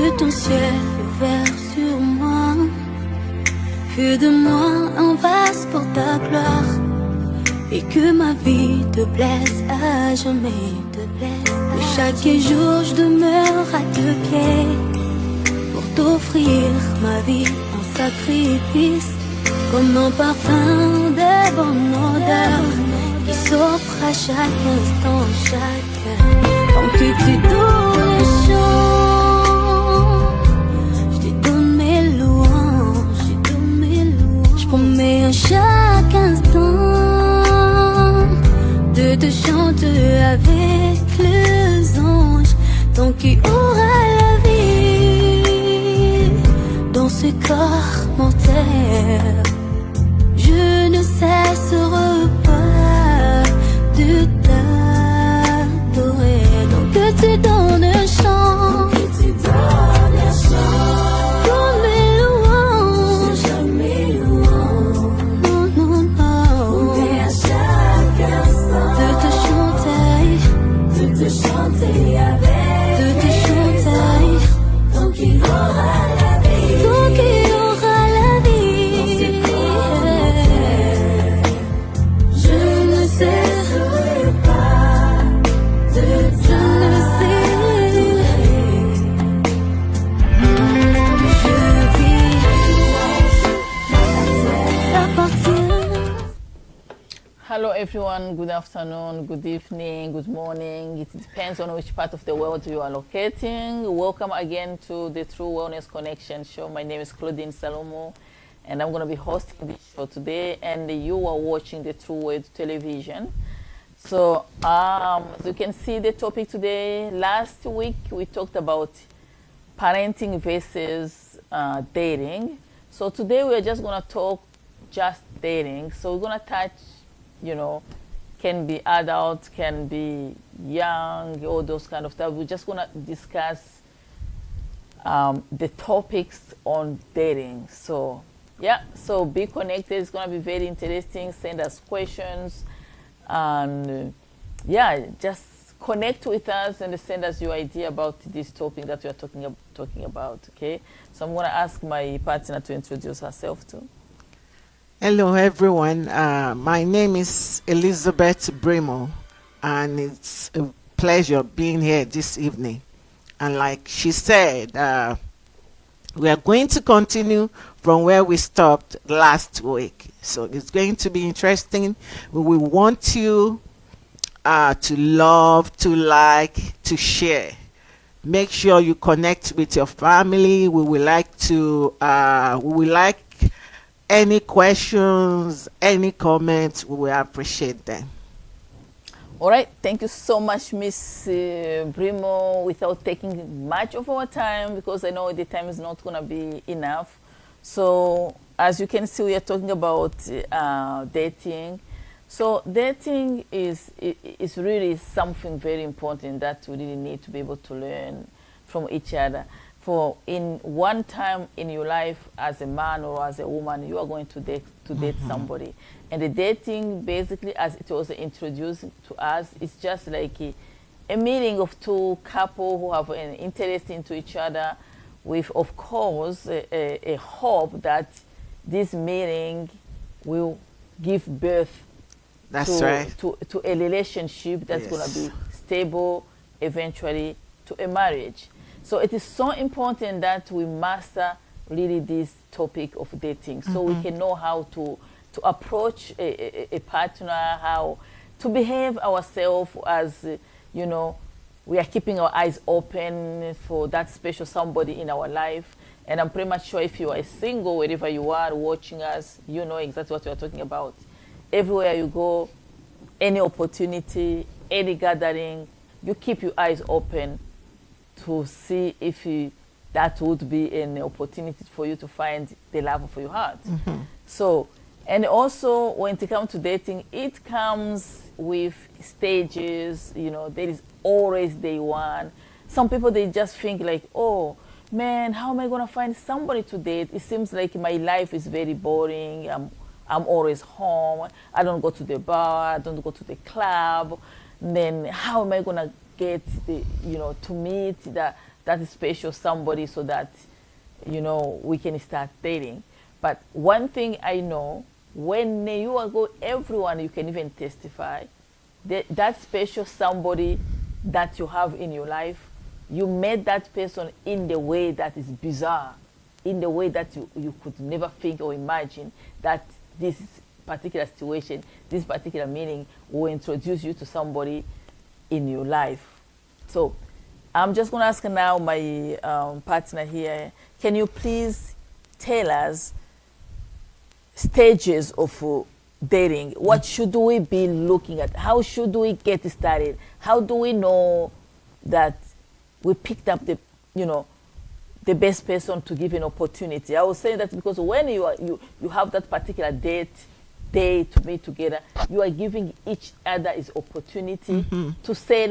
que ton ciel ouvert sur moi. Fais de moi un vase pour ta gloire. Et que ma vie te plaise à jamais. Que chaque jour je demeure à tes pieds pour t'offrir ma vie en sacrifice. Comme un parfum de bonne odeur qui s'offre à chaque instant, chaque heure. Tant que tu donnes le chant, je te donne mes louanges, je promets à chaque instant de te chanter avec les anges. Tant qu'il y aura la vie dans ce corps mortel, je ne cesserai pas de t'adorer. Donc que tu donnes un chant, donne mes louanges, non, non, non, Et à chaque instant, de te chanter avec, de te chanter avec de te chanter. tant qu'il aura la vie. Donc il y aura la vie. Je ne cesserai pas de Hello everyone, good afternoon, good evening, good morning. It depends on which part of the world you are locating. Welcome again to the True Wellness Connection show. My name is Claudine Salumu and I'm going to be hosting this show today, and you are watching the True World Television. So as you can see the topic today, last week we talked about parenting versus dating. So today we're just going to talk just dating. So we're going to touch, can be adult, can be young, all those kind of stuff. We're just going to discuss the topics on dating. So yeah, so be connected. It's going to be very interesting. Send us questions. And just connect with us and send us your idea about this topic that we are talking about, okay? So I'm going to ask my partner to introduce herself too. Hello, everyone. My name is Elizabeth Brimoh, and it's a pleasure being here this evening. And like she said, we are going to continue from where we stopped last week. So it's going to be interesting. We want you to love, to like, to share. Make sure you connect with your family. We would like any questions, any comments. We will appreciate them. All right, thank you so much, Miss Brimoh. Without taking much of our time, because I know the time is not going to be enough. So as you can see, we are talking about dating. So dating is really something very important that we really need to be able to learn from each other. For in one time in your life as a man or as a woman, you are going to date somebody. And the dating, basically, as it was introduced to us, is just like a meeting of two couples who have an interest into each other, with, of course, a hope that this meeting will give birth to a relationship that's going to be stable, eventually to a marriage. So it is so important that we master really this topic of dating, so we can know how to approach a partner, how to behave ourselves as, we are keeping our eyes open for that special somebody in our life. And I'm pretty much sure if you are single, wherever you are watching us, you know exactly what we are talking about. Everywhere you go, any opportunity, any gathering, you keep your eyes open to see if that would be an opportunity for you to find the love of your heart. So, and also when it comes to dating, it comes with stages. There is always day one. Some people, they just think like, oh man, how am I gonna find somebody to date? It seems like my life is very boring. I'm always home. I don't go to the bar. I don't go to the club. Then how am I gonna get to meet that special somebody so that, we can start dating. But one thing I know, when you are go, everyone, you can even testify, that special somebody that you have in your life, you met that person in the way that is bizarre, in the way that you could never think or imagine that this particular situation, this particular meaning will introduce you to somebody in your life. So I'm just going to ask now my partner here, can you please tell us stages of dating? What should we be looking at? How should we get started? How do we know that we picked up the best person to give an opportunity? I was saying that because when you have that particular day to meet together, you are giving each other is opportunity to sell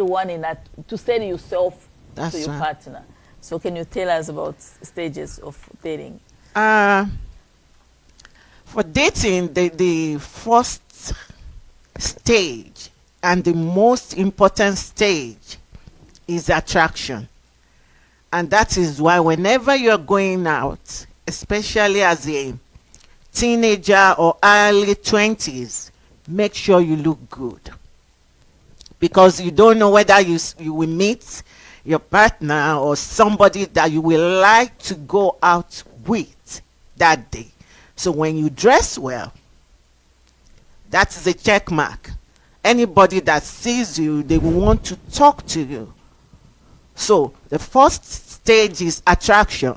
to sell yourself to your partner. So can you tell us about stages of dating? For dating, the first stage and the most important stage is attraction. And that is why whenever you're going out, especially as a teenager or early 20s, make sure you look good. Because you don't know whether you will meet your partner or somebody that you will like to go out with that day. So when you dress well, that is a check mark. Anybody that sees you, they will want to talk to you. So the first stage is attraction.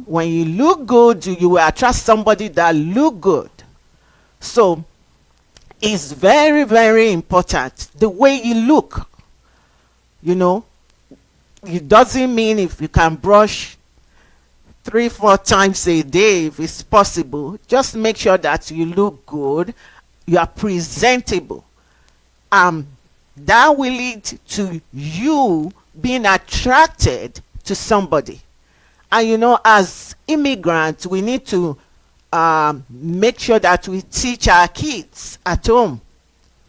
When you look good, you will attract somebody that look good. So it's very, very important the way you look. It doesn't mean if you can brush 3-4 times a day, if it's possible. Just make sure that you look good, you are presentable. That will lead to you being attracted to somebody. And as immigrants, we need to make sure that we teach our kids at home,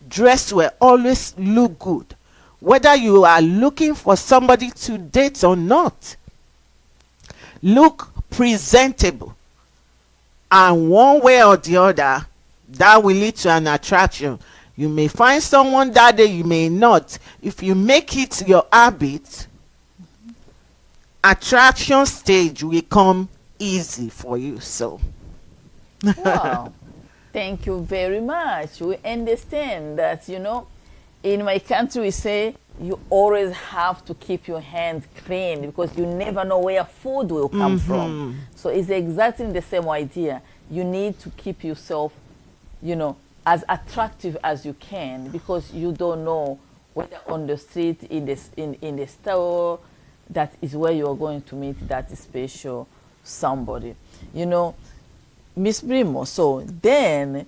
dress well, always look good, whether you are looking for somebody to date or not. Look presentable, and one way or the other, that will lead to an attraction. You may find someone that day, you may not. If you make it your habit, attraction stage will come easy for you. So wow, thank you very much. We understand that, in my country we say you always have to keep your hands clean because you never know where food will come from. So it's exactly the same idea. You need to keep yourself, as attractive as you can, because you don't know whether on the street, in the store, that is where you are going to meet that special somebody. Miss Brimoh, so then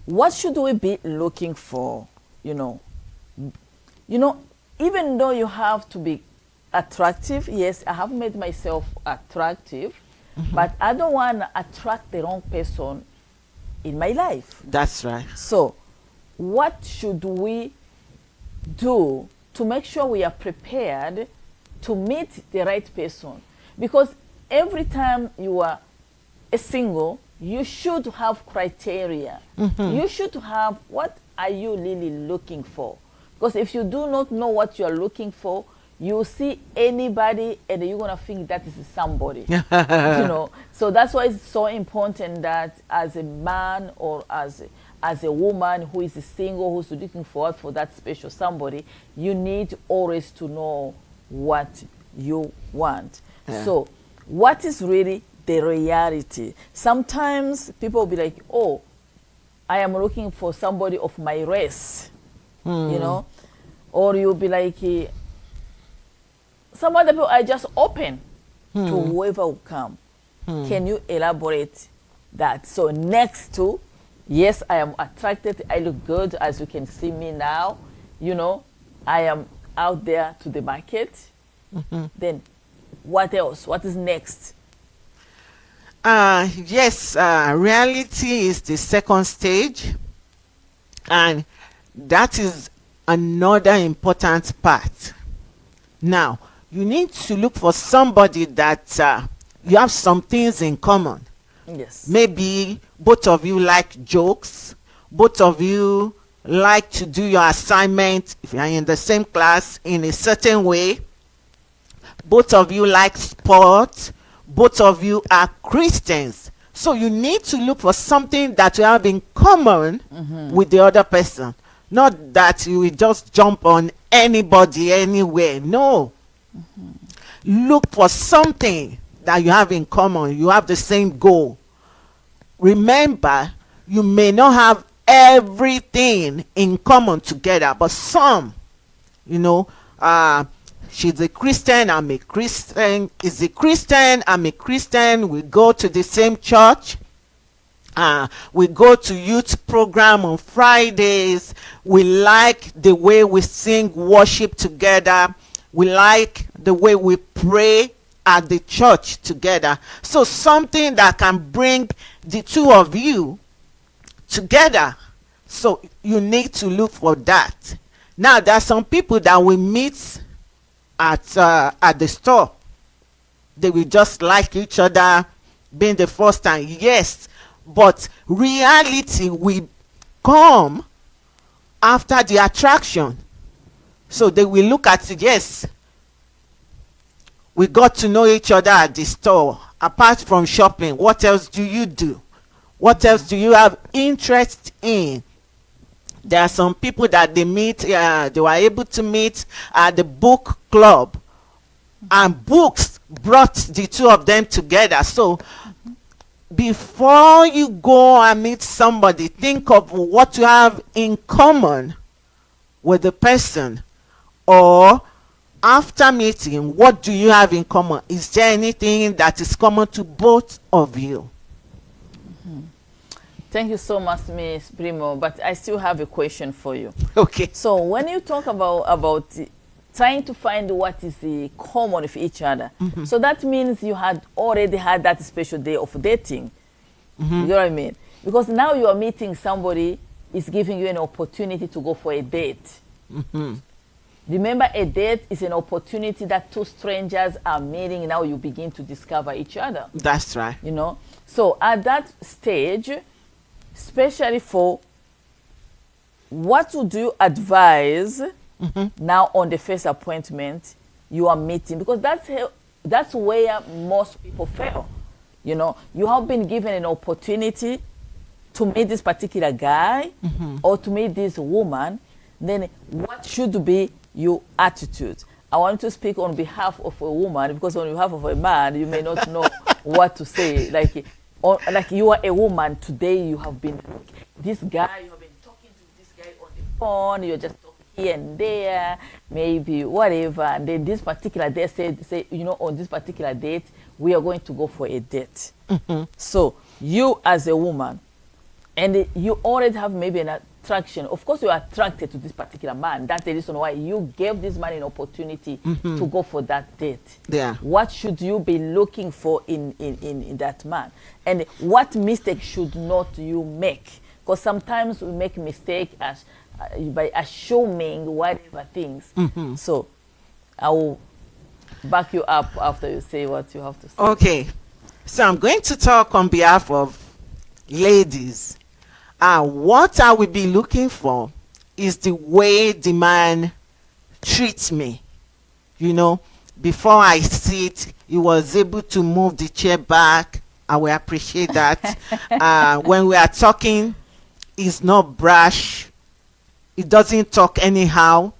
what should we be looking for? Even though you have to be attractive, yes, I have made myself attractive, but I don't want to attract the wrong person in my life. That's right. So what should we do to make sure we are prepared to meet the right person? Because every time you are a single, you should have criteria. You should have, what are you really looking for? Because if you do not know what you are looking for, you see anybody and you're going to think that is somebody. So that's why it's so important that as a man or as a woman who is single, who's looking forward for that special somebody, you need always to know what you want. So what is really the reality? Sometimes people will be like, oh, I am looking for somebody of my race, or you'll be like, some other people are just open to whoever will come. Can you elaborate that? So next to, yes, I am attracted, I look good, as you can see me now, I am out there to the market. Then what else? What is next? Yes, reality is the second stage, and that is another important part. Now, you need to look for somebody that you have some things in common. Yes. Maybe both of you like jokes, both of you like to do your assignment if you are in the same class in a certain way, both of you like sports, both of you are Christians. So you need to look for something that you have in common with the other person. Not that you will just jump on anybody anywhere. No. Look for something that you have in common. You have the same goal. Remember, you may not have everything in common together, but some, you know, she's a Christian, I'm a Christian, is a Christian, I'm a Christian, we go to the same church, we go to youth program on Fridays, we like the way we sing worship together, we like the way we pray at the church together. So something that can bring the two of you together. So you need to look for that. Now there are some people that will meet at the store. They will just like each other being the first time. Yes, but reality will come after the attraction. So they will look at it. Yes, we got to know each other at the store. Apart from shopping, what else do you do? What else do you have interest in? There are some people that they meet, they were able to meet at the book club, and books brought the two of them together. So before you go and meet somebody, think of what you have in common with the person, or after meeting, what do you have in common? Is there anything that is common to both of you? Thank you so much, Miss Brimoh, but I still have a question for you. Okay. So when you talk about trying to find what is the common with each other, so that means you had already had that special day of dating. You know what I mean? Because now you are meeting somebody, is giving you an opportunity to go for a date. Remember, a date is an opportunity that two strangers are meeting. Now you begin to discover each other. That's right. You know? So at that stage, especially for what would you advise now on the first appointment you are meeting? Because that's where most people fail. You know, you have been given an opportunity to meet this particular guy or to meet this woman. Then what should be your attitude? I want to speak on behalf of a woman, because on behalf of a man, you may not know what to say. Like you are a woman today, you have been this guy, you have been talking to this guy on the phone, you're just talking here and there, maybe whatever, and then this particular day say, you know, on this particular date, we are going to go for a date. So you as a woman, and you already have maybe an attraction. Of course, you are attracted to this particular man. That's the reason why you gave this man an opportunity to go for that date. Yeah. What should you be looking for in that man? And what mistake should not you make? Because sometimes we make mistake by assuming whatever things. So I will back you up after you say what you have to say. Okay. So I'm going to talk on behalf of ladies. What I will be looking for is the way the man treats me. You know, before I sit, he was able to move the chair back. I will appreciate that. When we are talking, he's not brash. He doesn't talk anyhow.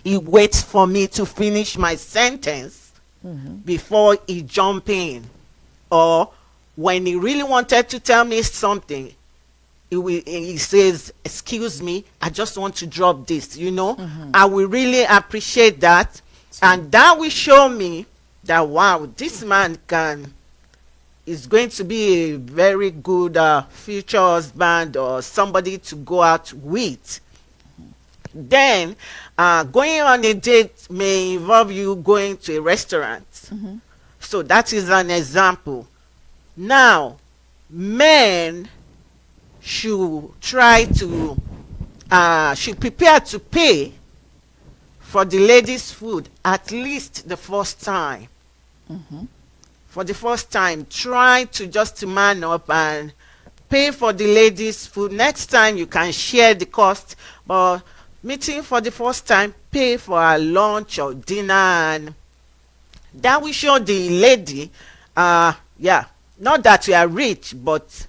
He waits for me to finish my sentence before he jump in. Or when he really wanted to tell me something, he says, excuse me, I just want to drop this, you know. I will really appreciate that. And that will show me that, wow, this man is going to be a very good future husband or somebody to go out with. Then going on a date may involve you going to a restaurant. So that is an example. Now, men should try to should prepare to pay for the lady's food at least the first time. For the first time, try to just man up and pay for the lady's food. Next time you can share the cost, but meeting for the first time, pay for her lunch or dinner, and that will show the lady, yeah, not that you are rich, but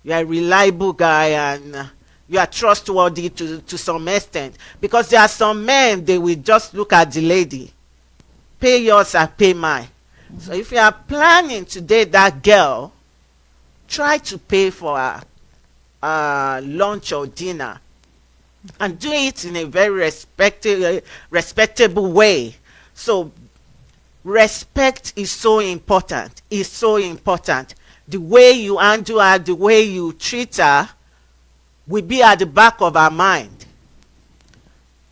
you are a reliable guy, and you are trustworthy to some extent. Because there are some men, they will just look at the lady, pay yours, I pay mine. So if you are planning to date that girl, try to pay for her lunch or dinner, and do it in a very respectable way. So respect is so important. It's so important. The way you handle her, the way you treat her, will be at the back of her mind.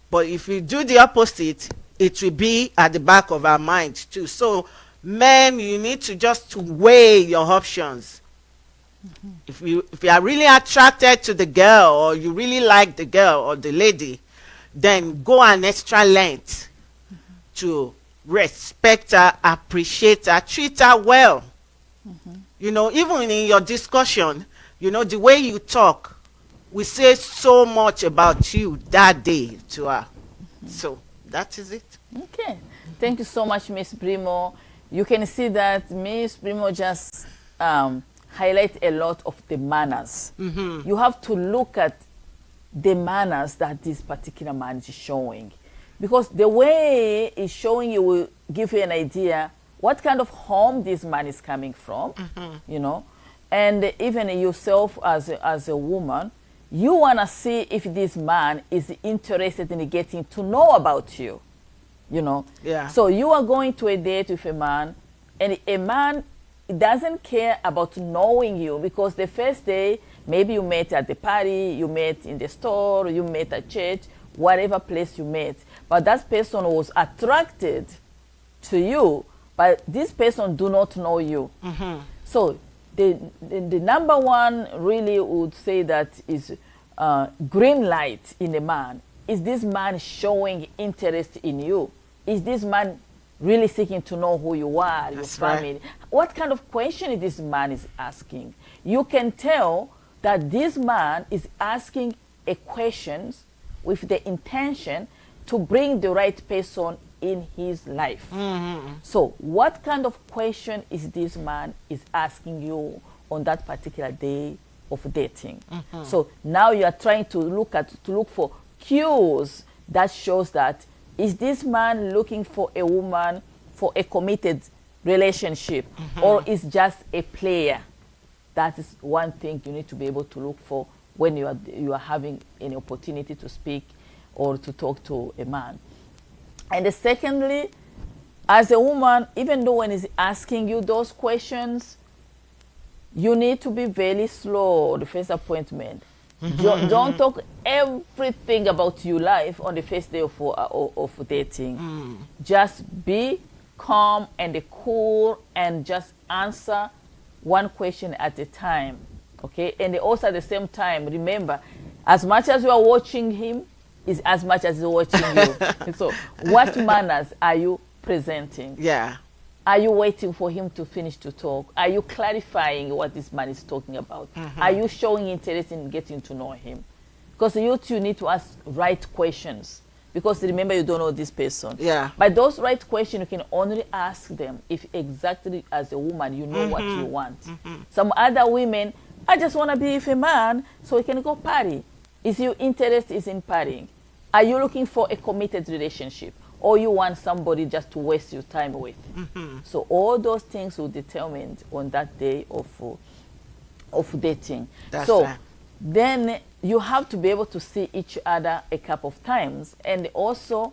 But if you do the opposite, it will be at the back of her mind too. So men, you need to just weigh your options. If you are really attracted to the girl, or you really like the girl or the lady, then go an extra length to respect her, appreciate her, treat her well. You know, even in your discussion, you know, the way you talk, we say so much about you that day to her. So that is it. Okay. Thank you so much, Miss Brimoh. You can see that Miss Brimoh just highlight a lot of the manners. You have to look at the manners that this particular man is showing, because the way he's showing you will give you an idea what kind of home this man is coming from. You know, and even yourself as a woman, you want to see if this man is interested in getting to know about you. You know, so you are going to a date with a man, and a man doesn't care about knowing you, because the first day maybe you met at the party, you met in the store, you met at church, whatever place you met, but that person was attracted to you, but this person do not know you. So the number one really would say that is green light in a man. Is this man showing interest in you? Is this man really seeking to know who you are, your family? Right. What kind of question this man is asking? You can tell that this man is asking a questions with the intention to bring the right person in his life. So what kind of question is this man is asking you on that particular day of dating? So now you are trying to look for cues that shows that, is this man looking for a woman for a committed relationship, or is just a player? That is one thing you need to be able to look for when you are having an opportunity to speak or to talk to a man. And secondly, as a woman, even though when he's asking you those questions, you need to be very slow the first appointment. Don't talk everything about your life on the first day of dating. Just be calm and cool, and just answer one question at a time. Okay? And also at the same time, remember, as much as you are watching him is as much as he's watching you. So what manners are you presenting? Are you waiting for him to finish to talk? Are you clarifying what this man is talking about? Are you showing interest in getting to know him? Because you two need to ask right questions. Because remember, you don't know this person. But those right questions, you can only ask them if exactly as a woman, you know what you want. Some other women, I just want to be with a man so we can go party. Is your interest is in partying? Are you looking for a committed relationship? Or you want somebody just to waste your time with? So all those things will determine on that day of dating. Then you have to be able to see each other a couple of times. And also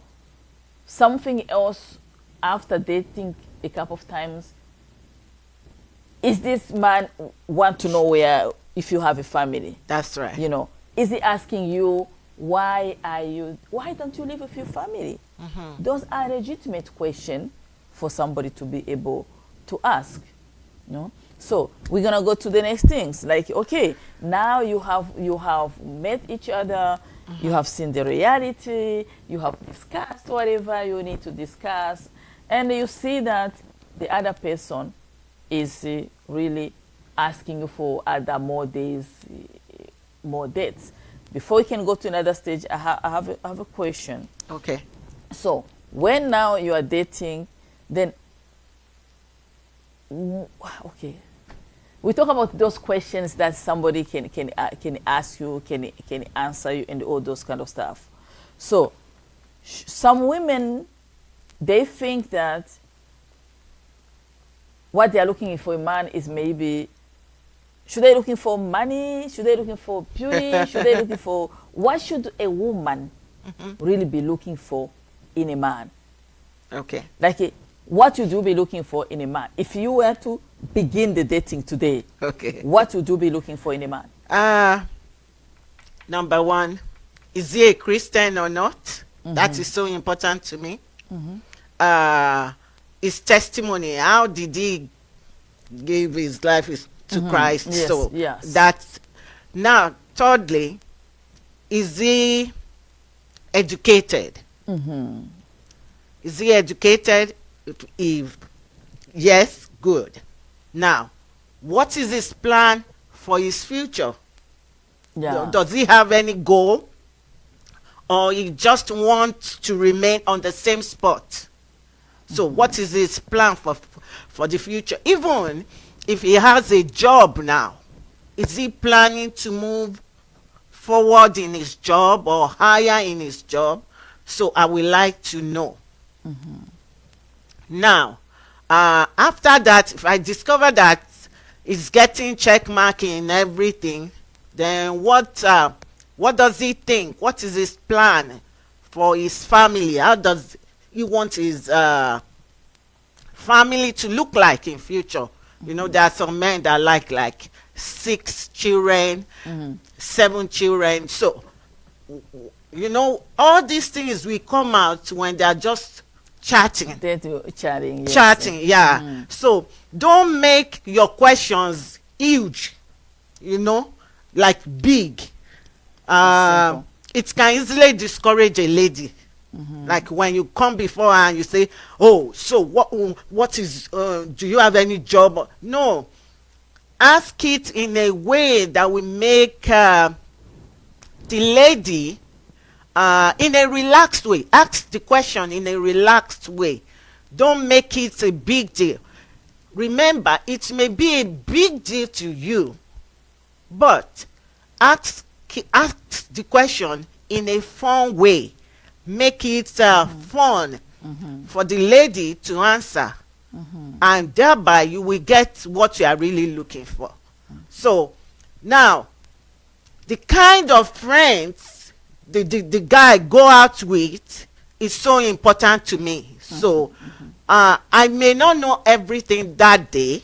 something else after dating a couple of times, is this man want to know if you have a family? That's right. You know, is he asking you, why don't you live with your family? Those are legitimate questions for somebody to be able to ask. You know? So we're gonna go to the next things. Like, okay, now you have met each other, You have seen the reality, you have discussed whatever you need to discuss, and you see that the other person is really asking you for other more days, more dates. Before we can go to another stage, I have a question. Okay. So when now you are dating, then okay, we talk about those questions that somebody can ask you, can answer you, and all those kind of stuff. So some women, they think that what they are looking for a man is maybe, should they looking for money? Should they looking for beauty? Should they looking for, what should a woman really be looking for in a man? Okay. Like what would you be looking for in a man? If you were to begin the dating today, Okay. what would you be looking for in a man? Number one, is he a Christian or not? That is so important to me. His testimony, how did he give his life to Christ? Yes, So yes. that's now. Thirdly, is he educated? Is he educated? If yes, good. Now, what is his plan for his future? Yeah. Does he have any goal, or he just wants to remain on the same spot? So what is his plan for the future? Even if he has a job now, is he planning to move forward in his job or higher in his job? So I would like to know. Now, after that, if I discover that he's getting check mark in everything, then what does he think? What is his plan for his family? How does he want his family to look like in future? You know, there are some men that like 6 children, 7 children. So, you know, all these things will come out when they are just chatting. They do chatting. Yes. Chatting, yeah. So don't make your questions huge, you know, like big. Simple. It can easily discourage a lady. Like when you come before her and you say, oh, so what is, do you have any job? No. Ask it in a way that will make the lady in a relaxed way. Ask the question in a relaxed way. Don't make it a big deal. Remember, it may be a big deal to you, but ask the question in a fun way. Make it fun for the lady to answer, and thereby you will get what you are really looking for. So now, the kind of friends the guy go out with is so important to me. So I may not know everything that day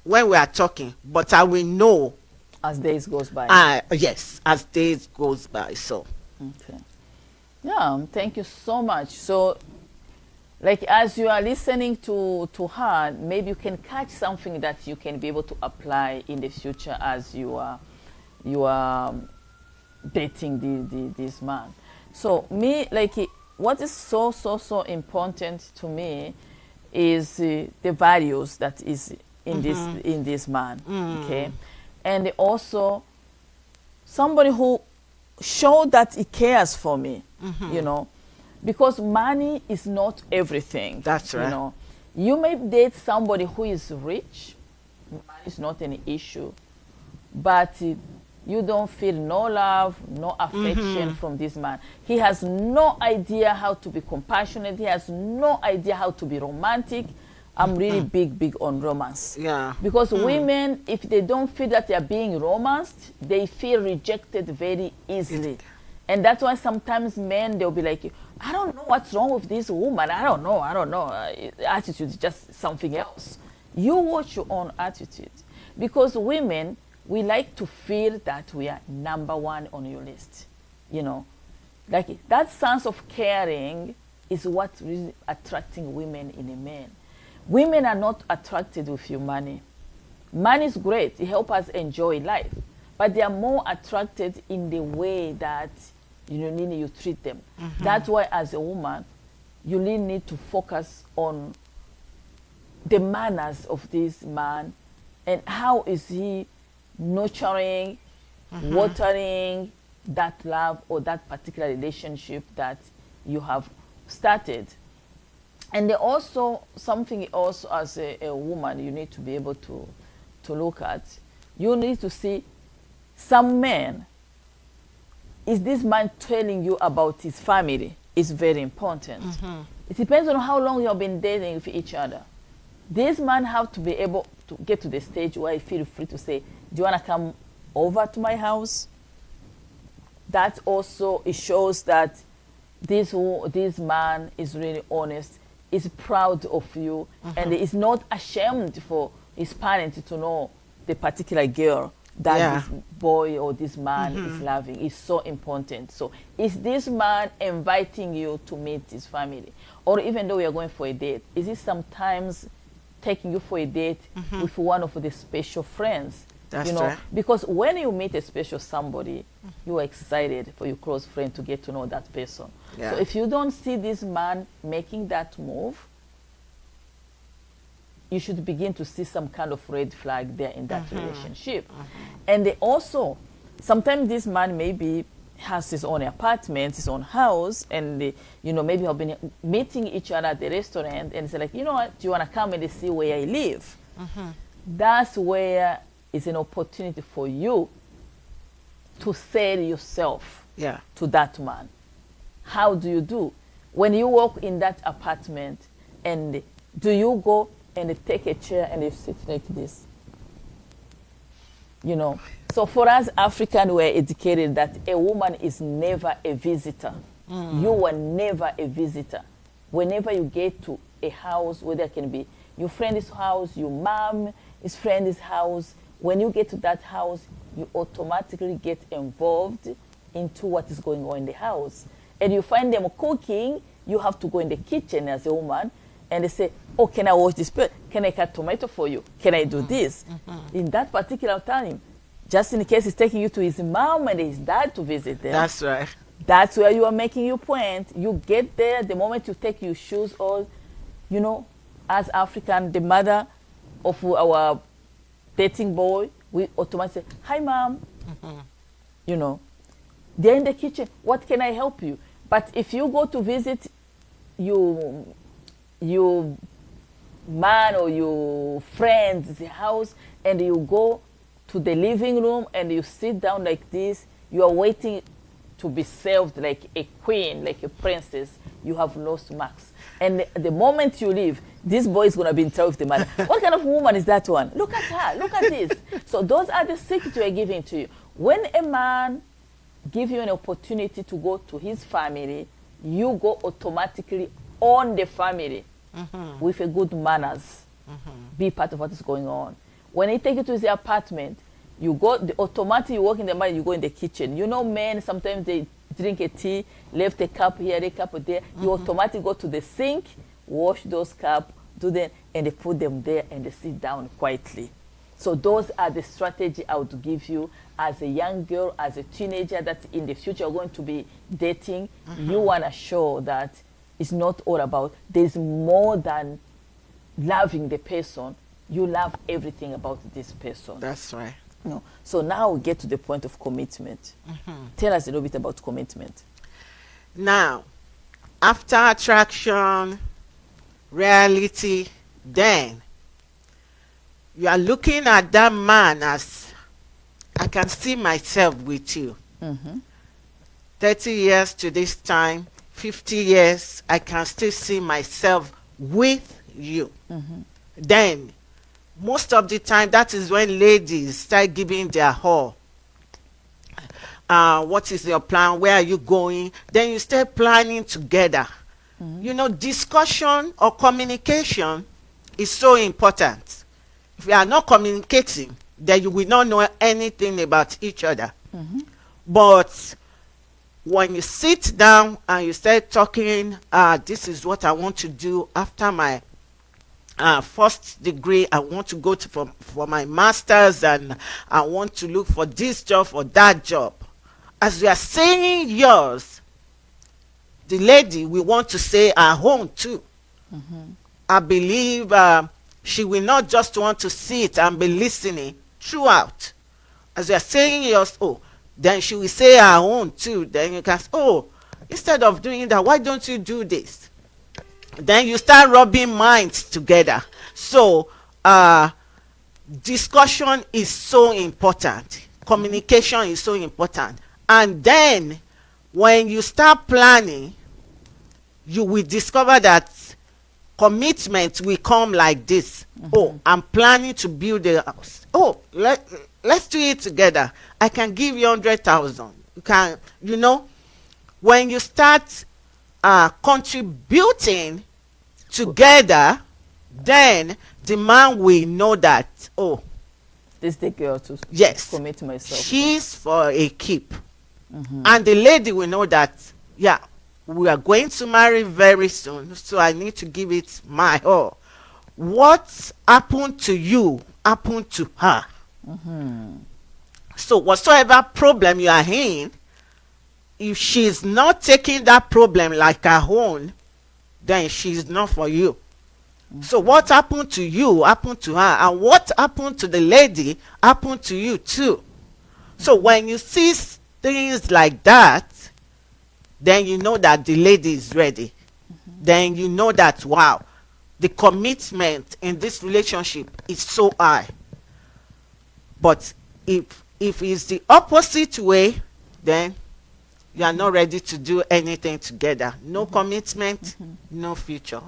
when we are talking, but I will know As days goes by. yes, as days goes by. So Okay. Yeah, thank you so much. So, like as you are listening to her, maybe you can catch something that you can be able to apply in the future as you are dating this man. So me, like what is so important to me is the values that is in this man. Okay, and also somebody who show that he cares for me. You know, because money is not everything. That's right. You know, you may date somebody who is rich. Money is not an issue, but you don't feel no love, no affection from this man. He has no idea how to be compassionate. He has no idea how to be romantic. I'm really big on romance. yeah, Because women, if they don't feel that they are being romanced, they feel rejected very easily. And that's why sometimes men, they'll be like, I don't know what's wrong with this woman. I don't know. Attitude is just something else. You watch your own attitude. Because women, we like to feel that we are number one on your list. You know, like that sense of caring is what's really attracting women in a man. Women are not attracted with your money. Money is great. It helps us enjoy life. But they are more attracted in the way that you really you treat them. That's why as a woman, you really need to focus on the manners of this man and how is he nurturing, watering that love or that particular relationship that you have started. And there also something also as a woman you need to be able to look at. You need to see some men. Is this man telling you about his family? Is very important. It depends on how long you have been dating with each other. This man have to be able to get to the stage where he feel free to say, do you want to come over to my house? That also, it shows that this man is really honest, is proud of you, and is not ashamed for his parents to know the particular girl that this boy or this man is loving. Is so important. So is this man inviting you to meet his family? Or even though we are going for a date, is he sometimes taking you for a date with one of the special friends? That's you know, right. because when you meet a special somebody, you are excited for your close friend to get to know that person. Yeah. So if you don't see this man making that move, you should begin to see some kind of red flag there in that relationship. And they also, sometimes this man maybe has his own apartment, his own house, and they, you know, maybe have been meeting each other at the restaurant, and say like, you know what, do you want to come and see where I live? That's where it's an opportunity for you to sell yourself to that man. How do you do? When you walk in that apartment, and do you go and take a chair and you sit like this? You know, so for us African, we're educated that a woman is never a visitor. You are never a visitor. Whenever you get to a house, whether it can be your friend's house, your mom's friend's house, when you get to that house, you automatically get involved into what is going on in the house. And you find them cooking, you have to go in the kitchen as a woman, and they say, oh, can I wash this plate? Can I cut tomato for you? Can I do this? In that particular time, just in case he's taking you to his mom and his dad to visit them. That's right. That's where you are making your point. You get there, the moment you take your shoes off, you know, as African, the mother of our dating boy, we automatically say, hi, mom. You know, they're in the kitchen. What can I help you? But if you go to visit your man or your friend's house and you go to the living room and you sit down like this, you are waiting to be served like a queen, like a princess, you have lost marks. And the moment you leave, this boy is going to be in trouble with the mother. What kind of woman is that one? Look at her. Look at this. So those are the secrets we are giving to you. When a man gives you an opportunity to go to his family, you go automatically on the family with a good manners. Be part of what is going on. When he take you to his apartment, you go, automatically you walk in the man, you go in the kitchen. You know, men, sometimes they drink a tea, left a cup here, a cup there. You automatically go to the sink, wash those cups, do them, and they put them there and they sit down quietly. So those are the strategy I would give you as a young girl, as a teenager that in the future you're going to be dating. You want to show that it's not all about, there's more than loving the person. You love everything about this person. That's right. No. So now we get to the point of commitment. Tell us a little bit about commitment. Now, after attraction, reality, then you are looking at that man as, I can see myself with you. 30 years to this time, 50 years, I can still see myself with you. Then, most of the time, that is when ladies start giving their all. What is your plan? Where are you going? Then you start planning together. You know, discussion or communication is so important. If you are not communicating, then you will not know anything about each other. But when you sit down and you start talking, this is what I want to do after my first degree, I want to go for my master's, and I want to look for this job or that job. as you are saying yours, the lady will want to say her own too. I believe she will not just want to sit and be listening throughout. As you are saying yours, oh, then she will say her own too. Then you can say, oh, instead of doing that, why don't you do this? Then you start rubbing minds together. So discussion is so important. Communication is so important. And then when you start planning, you will discover that commitment will come like this. Oh, I'm planning to build a house. Oh, let's do it together. I can give you 100,000. You can, when you start contributing together, then the man will know that, oh, this is the girl to yes, commit myself. She's for a keep. And the lady will know that, yeah, we are going to marry very soon, so I need to give it my all. What happened to you happened to her. So whatsoever problem you are in, if she's not taking that problem like her own, then she's not for you. So what happened to you happened to her, and what happened to the lady happened to you too. So when you see things like that, then you know that the lady is ready. Then you know that, wow, the commitment in this relationship is so high. But if it's the opposite way, then you are not ready to do anything together. No commitment, no future.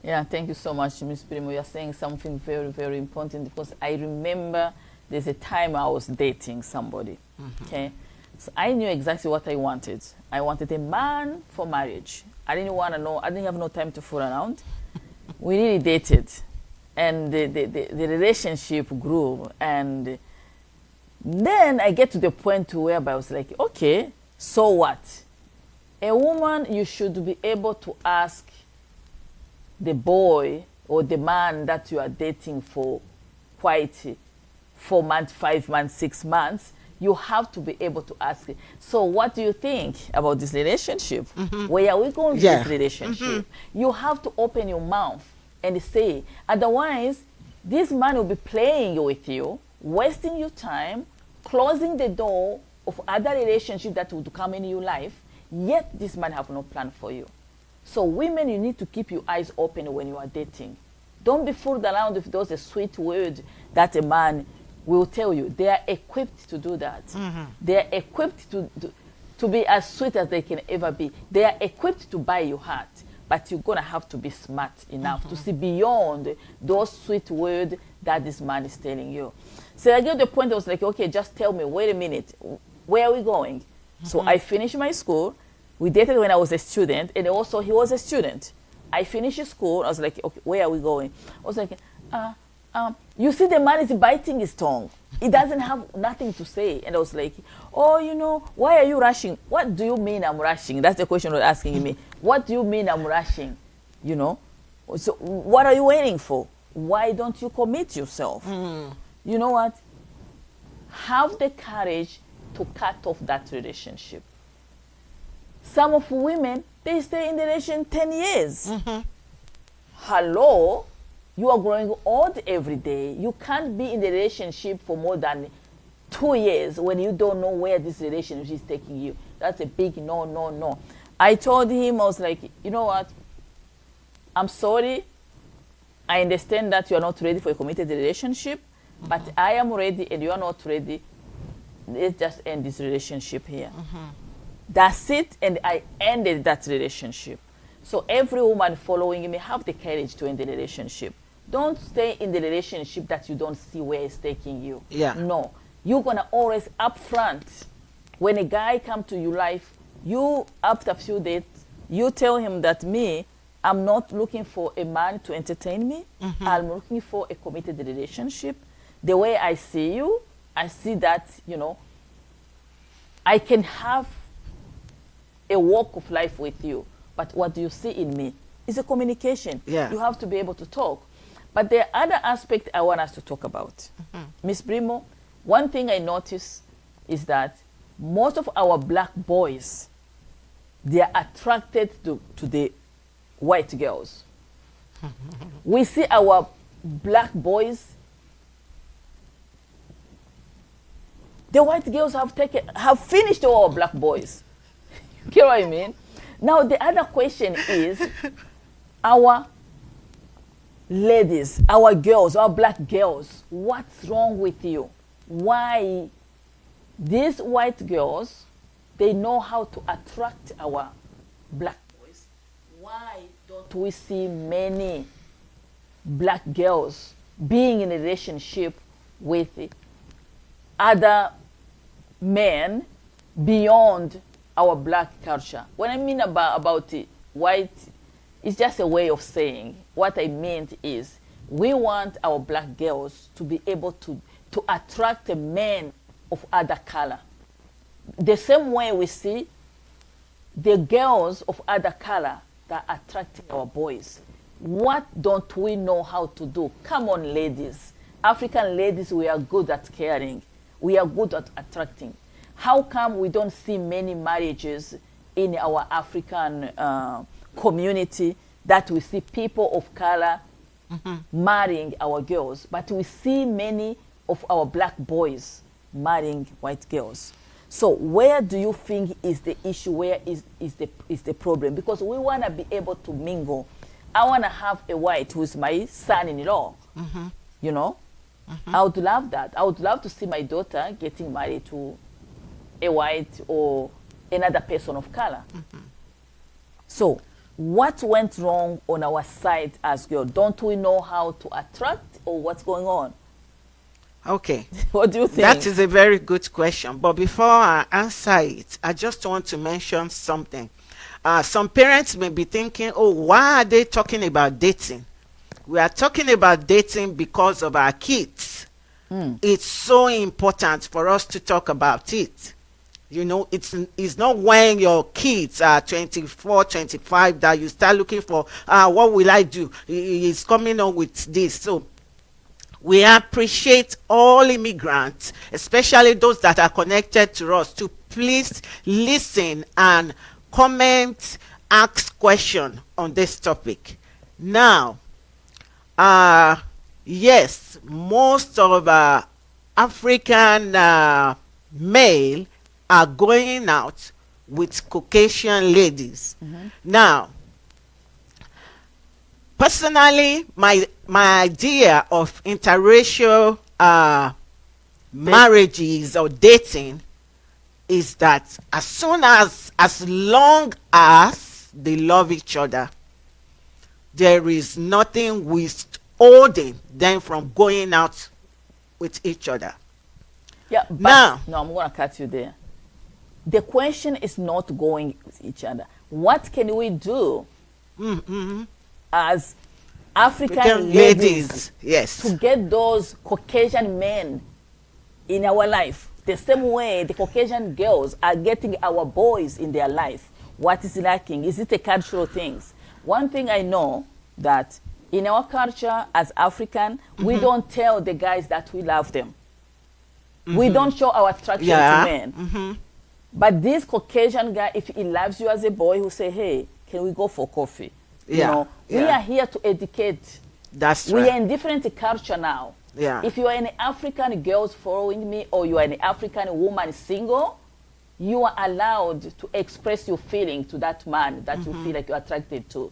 Yeah, thank you so much, Miss Brimoh. You're saying something very, very important, because I remember there's a time I was dating somebody. Okay, so I knew exactly what I wanted. I wanted a man for marriage. I didn't want to know. I didn't have no time to fool around. We really dated, and the relationship grew. And then I get to the point whereby I was like, okay, so what? A woman, you should be able to ask the boy or the man that you are dating for quite 4 months, 5 months, 6 months. You have to be able to ask it. So what do you think about this relationship? Where are we going with this relationship? You have to open your mouth and say. Otherwise, this man will be playing with you, wasting your time, closing the door of other relationships that would come in your life, yet this man have no plan for you. So women, you need to keep your eyes open when you are dating. Don't be fooled around if there's a sweet word that a man will tell you. They are equipped to do that. They are equipped to be as sweet as they can ever be. They are equipped to buy your heart. But you're going to have to be smart enough to see beyond those sweet words that this man is telling you. So I get the point. I was like, okay, just tell me, wait a minute, where are we going? So I finished my school. We dated when I was a student, and also he was a student. I finished school. I was like, okay, where are we going? I was like, you see, the man is biting his tongue. He doesn't have nothing to say. And I was like, oh, why are you rushing? What do you mean I'm rushing? That's the question he was asking me. What do you mean I'm rushing? So what are you waiting for? Why don't you commit yourself? You know what? Have the courage to cut off that relationship. Some of women, they stay in the relationship 10 years. Hello? You are growing old every day. You can't be in the relationship for more than 2 years when you don't know where this relationship is taking you. That's a big no, no, no. I told him, I was like, you know what? I'm sorry. I understand that you are not ready for a committed relationship, but I am ready and you are not ready. Let's just end this relationship here. That's it, and I ended that relationship. So every woman following me, have the courage to end the relationship. Don't stay in the relationship that you don't see where it's taking you. No, you're gonna always upfront. When a guy come to your life, you after a few days, you tell him that I'm not looking for a man to entertain me. I'm looking for a committed relationship. The way I see you, I see that I can have a walk of life with you. But what do you see in me? It's a communication. You have to be able to talk. But the other aspect I want us to talk about, Miss Brimoh, one thing I notice is that most of our black boys, they are attracted to the white girls. We see our black boys, the white girls have finished all our black boys. You get what I mean? Now the other question is, our ladies, our girls, our black girls, what's wrong with you? Why these white girls, they know how to attract our black boys? Why don't we see many black girls being in a relationship with other men beyond our black culture? What I mean about white, it's just a way of saying, what I meant is, we want our black girls to be able to attract a man of other color. The same way we see the girls of other color that are attracting our boys. What don't we know how to do? Come on, ladies. African ladies, we are good at caring. We are good at attracting. How come we don't see many marriages in our African community, that we see people of color marrying our girls, but we see many of our black boys marrying white girls? So where do you think is the issue? Where is the problem? Because we want to be able to mingle. I want to have a white who is my son-in-law. You know, I would love that. I would love to see my daughter getting married to a white or another person of color. So what went wrong on our side as girls? Don't we know how to attract, or what's going on? Okay. What do you think? That is a very good question. But before I answer it, I just want to mention something. Some parents may be thinking, oh, why are they talking about dating? We are talking about dating because of our kids. It's so important for us to talk about it. You know, it's not when your kids are 24, 25 that you start looking for, what will I do? He's coming on with this. So we appreciate all immigrants, especially those that are connected to us, to please listen and comment, ask question on this topic. Now, yes, most of African male are going out with Caucasian ladies. Now, personally, my idea of interracial marriages or dating is that as long as they love each other, there is nothing withholding them from going out with each other. Yeah, but now, no, I'm going to cut you there. The question is not going with each other. What can we do as African ladies, yes, to get those Caucasian men in our life the same way the Caucasian girls are getting our boys in their life? What is lacking? Is it a cultural thing? One thing I know, that in our culture as African, we don't tell the guys that we love them. We don't show our attraction to men. But this Caucasian guy, if he loves you as a boy, he'll say, hey, can we go for coffee? You know, we are here to educate. That's we right. are in different culture now. If you are an African girl following me, or you are an African woman single, you are allowed to express your feeling to that man that you feel like you're attracted to.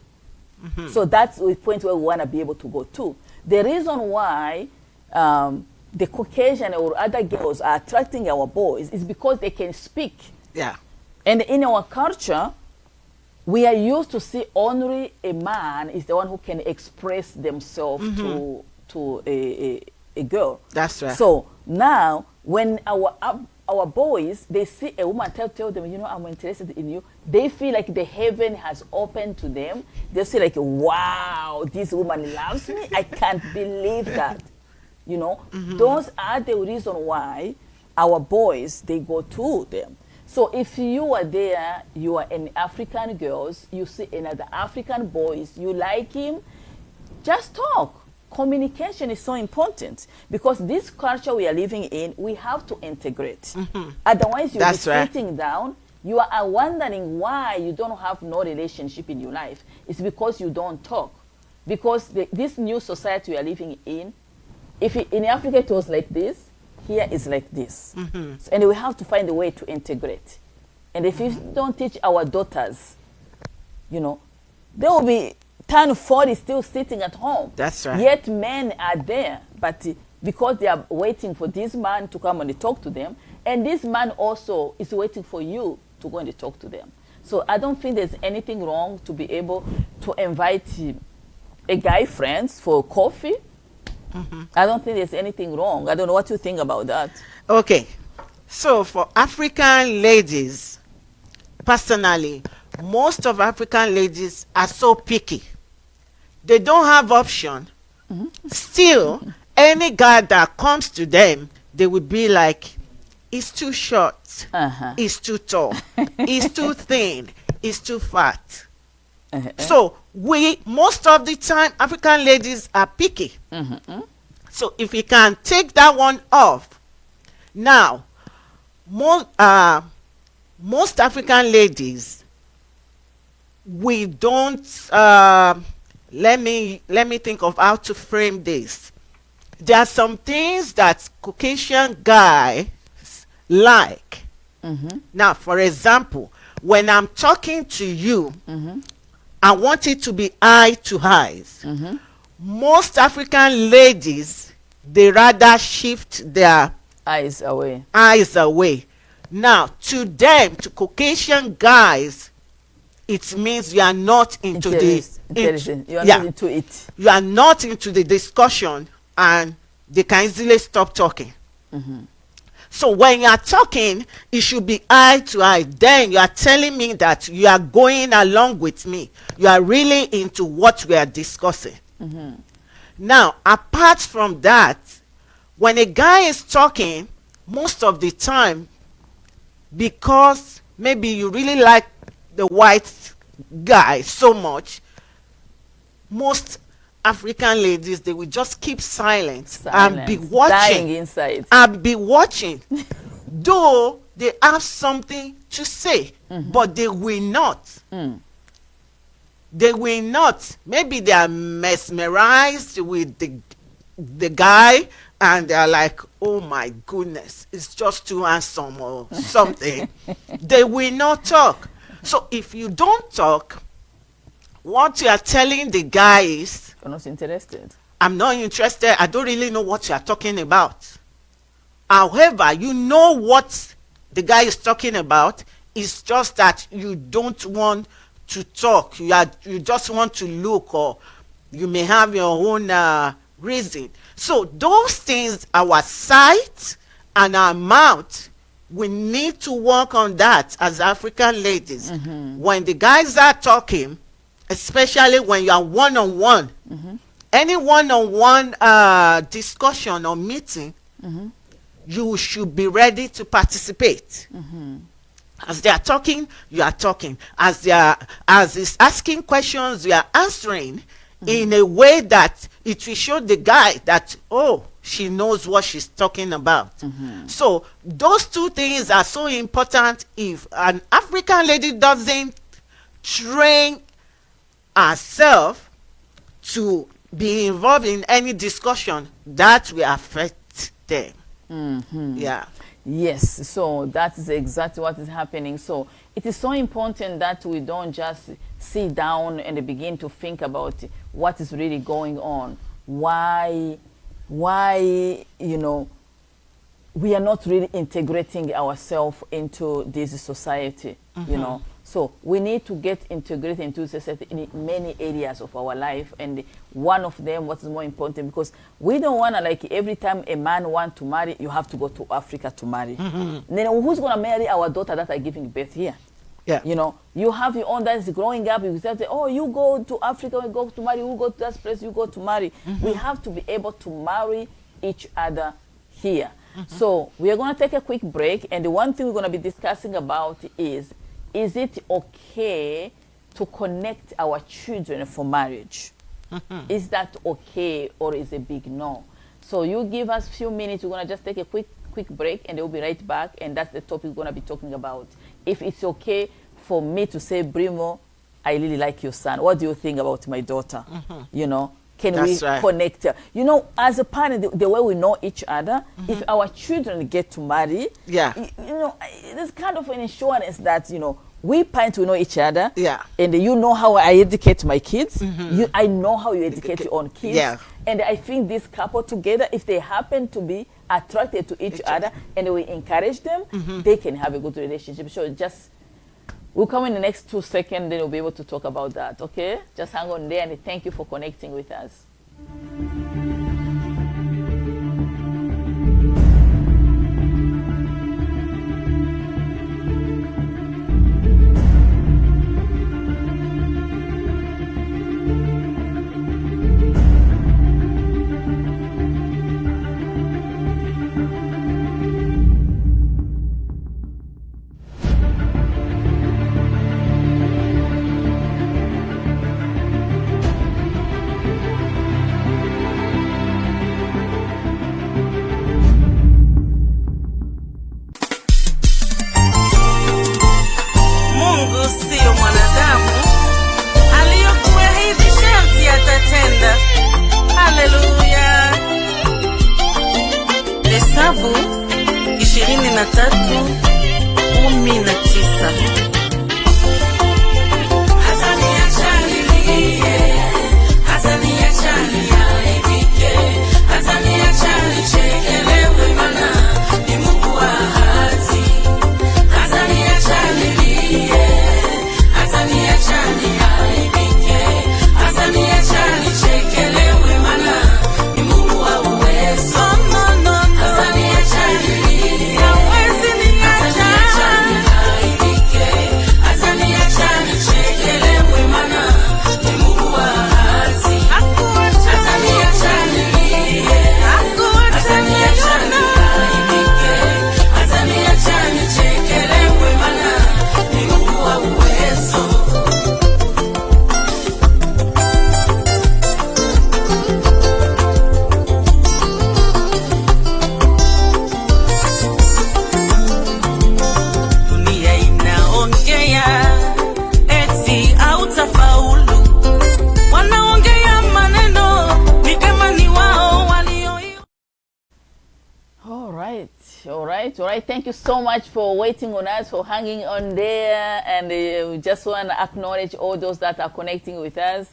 So that's the point where we want to be able to go to. The reason why the Caucasian or other girls are attracting our boys is because they can speak. And in our culture, we are used to see only a man is the one who can express themselves to a girl. That's right. So now, when our boys, they see a woman, tell them, you know, I'm interested in you, they feel like the heaven has opened to them. They say like, wow, this woman loves me. I can't believe that. You know, those are the reason why our boys, they go to them. So if you are there, you are an African girls, you see another African boys, you like him, just talk. communication is so important, because this culture we are living in, we have to integrate. Otherwise, you'll be sitting down, you are wondering why you don't have no relationship in your life. It's because you don't talk. Because this new society we are living in, if in Africa it was like this, here is like this. And we have to find a way to integrate. And if you don't teach our daughters, you know, they will be 10, 40 still sitting at home. That's right. Yet men are there, but because they are waiting for this man to come and talk to them, and this man also is waiting for you to go and talk to them. So I don't think there's anything wrong to be able to invite a guy friends for coffee. I don't think there's anything wrong. I don't know what you think about that. Okay. So for African ladies, personally, most of African ladies are so picky. They don't have option. Still, any guy that comes to them, they would be like, he's too short, he's too tall, he's too thin, he's too fat. So most of the time, African ladies are picky. So if you can take that one off, now, most African ladies, we don't, let me think of how to frame this. There are some things that Caucasian guys like. Now, for example, when I'm talking to you, I want it to be eye to eyes. Most African ladies, they rather shift their eyes away. Now, to them, to Caucasian guys, it means you are not into not into it. You are not into the discussion, and they can easily stop talking. So when you are talking, it should be eye to eye. Then you are telling me that you are going along with me. You are really into what we are discussing. Now, apart from that, when a guy is talking, most of the time, because maybe you really like the white guy so much, most African ladies, they will just keep silent and be watching. Dying inside. And be watching. Though they have something to say, but they will not. They will not. Maybe they are mesmerized with the guy, and they are like, oh my goodness, it's just too handsome or something. They will not talk. So if you don't talk, what you are telling the guy is, you're not interested. I'm not interested. I don't really know what you are talking about. However, you know what the guy is talking about. It's just that you don't want to talk. You just want to look, or you may have your own reason. So those things, our sight and our mouth, we need to work on that as African ladies. When the guys are talking, especially when you are one-on-one, any one-on-one discussion or meeting, you should be ready to participate. As they are talking, you are talking. As he's asking questions, you are answering in a way that it will show the guy that, oh, she knows what she's talking about. So those two things are so important. If an African lady doesn't train herself to be involved in any discussion, that will affect them. Yeah. Yes, so that is exactly what is happening. So it is so important that we don't just sit down and begin to think about what is really going on. Why, you know, we are not really integrating ourselves into this society, you know. So we need to get integrated into society in many areas of our life, and one of them, what is more important, because we don't want to, like, every time a man wants to marry, you have to go to Africa to marry. Then who's going to marry our daughter that are giving birth here? Yeah. You know, you have your own that's growing up. You say, oh, you go to Africa, you go to marry, you go to that place, you go to marry. We have to be able to marry each other here. So we are going to take a quick break, and the one thing we're going to be discussing about is it okay to connect our children for marriage? Is that okay, or is a big no? So you give us a few minutes. We're gonna just take a quick break, and they'll be right back. And that's the topic we're gonna be talking about. If it's okay for me to say, Brimoh, I really like your son. What do you think about my daughter? You know, can That's we right. connect? You know, as a parent, the way we know each other, if our children get to marry, Yeah. you know, there's kind of an assurance that, you know, we parents, we know each other. Yeah. And you know how I educate my kids. I know how you educate your own kids. Yeah. And I think this couple together, if they happen to be attracted to each other and we encourage them, they can have a good relationship. So just, we'll come in the next 2 seconds, then we'll be able to talk about that, okay? Just hang on there, and thank you for connecting with us. Mungu sio mwanadamu, aliyokuahidi sharti atatenda. Haleluya. Hesabu 23:19. Dunia inaongea eti hautafaulu, wanaongea maneno ni kama ni wao walio. All right. Thank you so much for waiting on us, for hanging on there. And we just want to acknowledge all those that are connecting with us.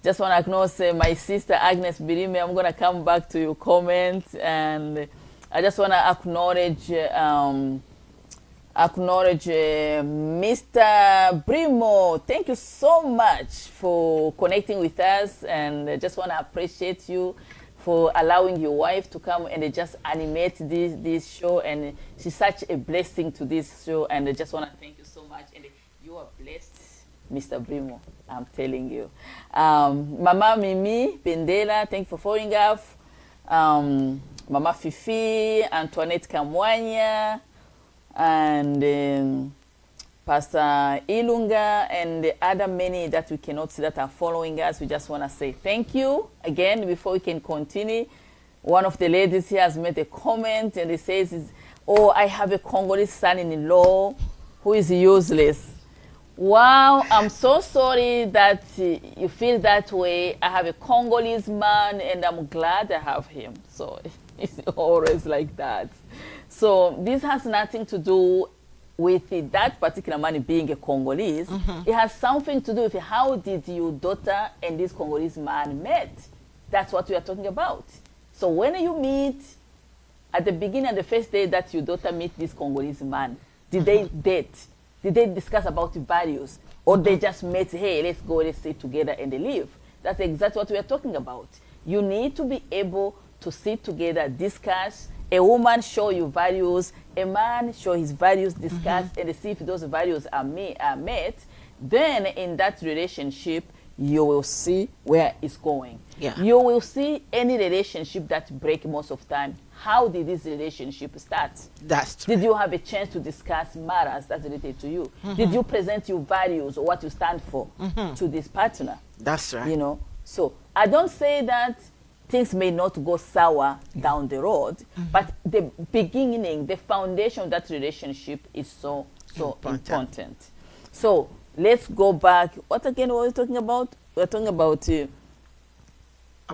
Just want to acknowledge my sister Agnes Birime. I'm going to come back to your comments. And I just want to acknowledge Mr. Brimoh. Thank you so much for connecting with us. And I just want to appreciate you for allowing your wife to come and just animate this show, and she's such a blessing to this show, and I just want to thank you so much. And you are blessed, Mr. Brimoh, I'm telling you. Mama Mimi Pendela, thank you for following up. Mama Fifi, Antoinette Kamwanya, and Pastor Ilunga, and the other many that we cannot see that are following us. We just want to say thank you again before we can continue. One of the ladies here has made a comment, and it says, "Oh, I have a Congolese son-in-law who is useless." Wow, I'm so sorry that you feel that way. I have a Congolese man, and I'm glad I have him. So it's always like that. So this has nothing to do with that particular man being a Congolese. It has something to do with how did your daughter and this Congolese man met. That's what we are talking about. So when you meet, at the beginning, the first day that your daughter meet this Congolese man, did they date? Did they discuss about values? Or they just met, hey, let's go, let's sit together and they live? That's exactly what we are talking about. You need to be able to sit together, discuss. A woman show you values, a man show his values, discuss, and see if those values are met. Then in that relationship, you will see where it's going. Yeah. You will see any relationship that break most of time. How did this relationship start? That's true. Did you have a chance to discuss matters that's related to you? Did you present your values or what you stand for to this partner? That's right. You know, So I don't say that things may not go sour down the road, but the beginning, the foundation of that relationship is so important. So let's go back. What again were we talking about? We're talking about A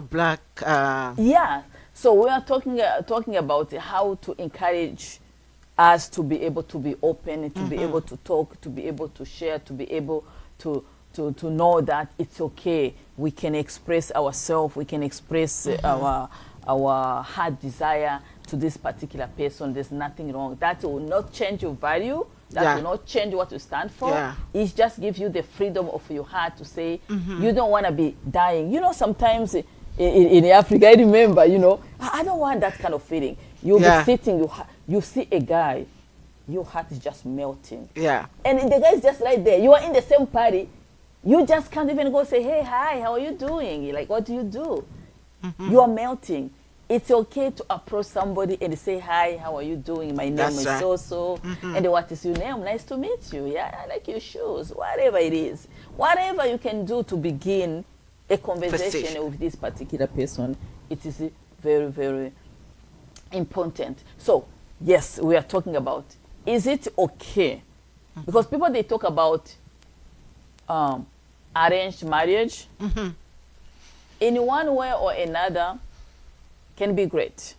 black. yeah. So we are talking about how to encourage us to be able to be open, to be able to talk, to be able to share, to be able to know that it's okay. We can express ourselves. We can express our heart desire to this particular person. There's nothing wrong. That will not change your value. That will not change what you stand for. Yeah. It just gives you the freedom of your heart to say you don't want to be dying. You know, sometimes in Africa, I remember, you know, I don't want that kind of feeling. You'll be sitting, you see a guy, your heart is just melting. Yeah. And the guy is just right there. You are in the same party. You just can't even go say, hey, hi, how are you doing? You're like, what do you do? You are melting. It's okay to approach somebody and say, hi, how are you doing? My name is so-so. And what is your name? Nice to meet you. Yeah, I like your shoes. Whatever it is. Whatever you can do to begin a conversation with this particular person, it is very, very important. So, yes, we are talking about, is it okay? Because people, they talk about arranged marriage. In one way or another, can be great.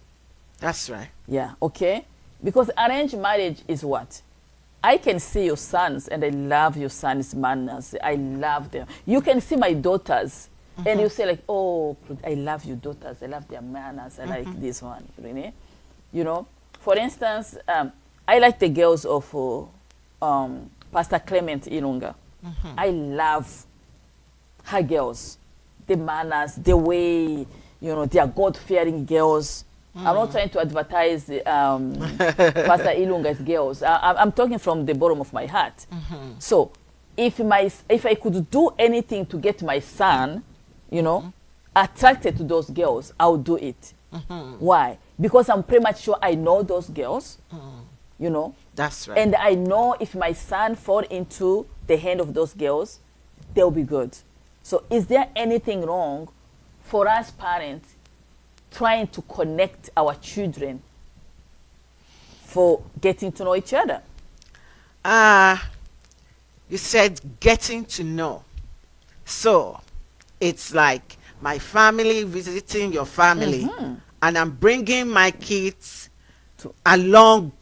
That's right. Yeah, okay? Because arranged marriage is what? I can see your sons, and I love your sons' manners. I love them. You can see my daughters, and you say like, oh, I love your daughters. I love their manners. I like this one, really. You know? For instance, I like the girls of Pastor Clement Ilunga. I love her girls. The manners, the way, you know, they are God-fearing girls. I'm not trying to advertise Pastor Ilunga's girls. I'm talking from the bottom of my heart. So if I could do anything to get my son, you know, attracted to those girls, I'll do it. Why? Because I'm pretty much sure I know those girls, you know. That's right. And I know if my son fall into the hand of those girls, they'll be good. So is there anything wrong for us parents trying to connect our children for getting to know each other? You said getting to know. So it's like my family visiting your family, and I'm bringing my kids along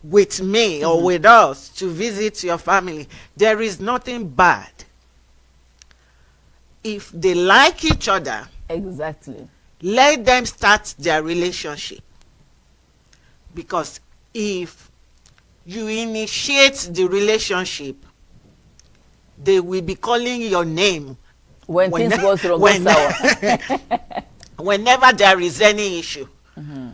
with me or with us to visit your family. There is nothing bad. If they like each other, Exactly. let them start their relationship. Because if you initiate the relationship, they will be calling your name When things goes wrong, goes sour. whenever there is any issue.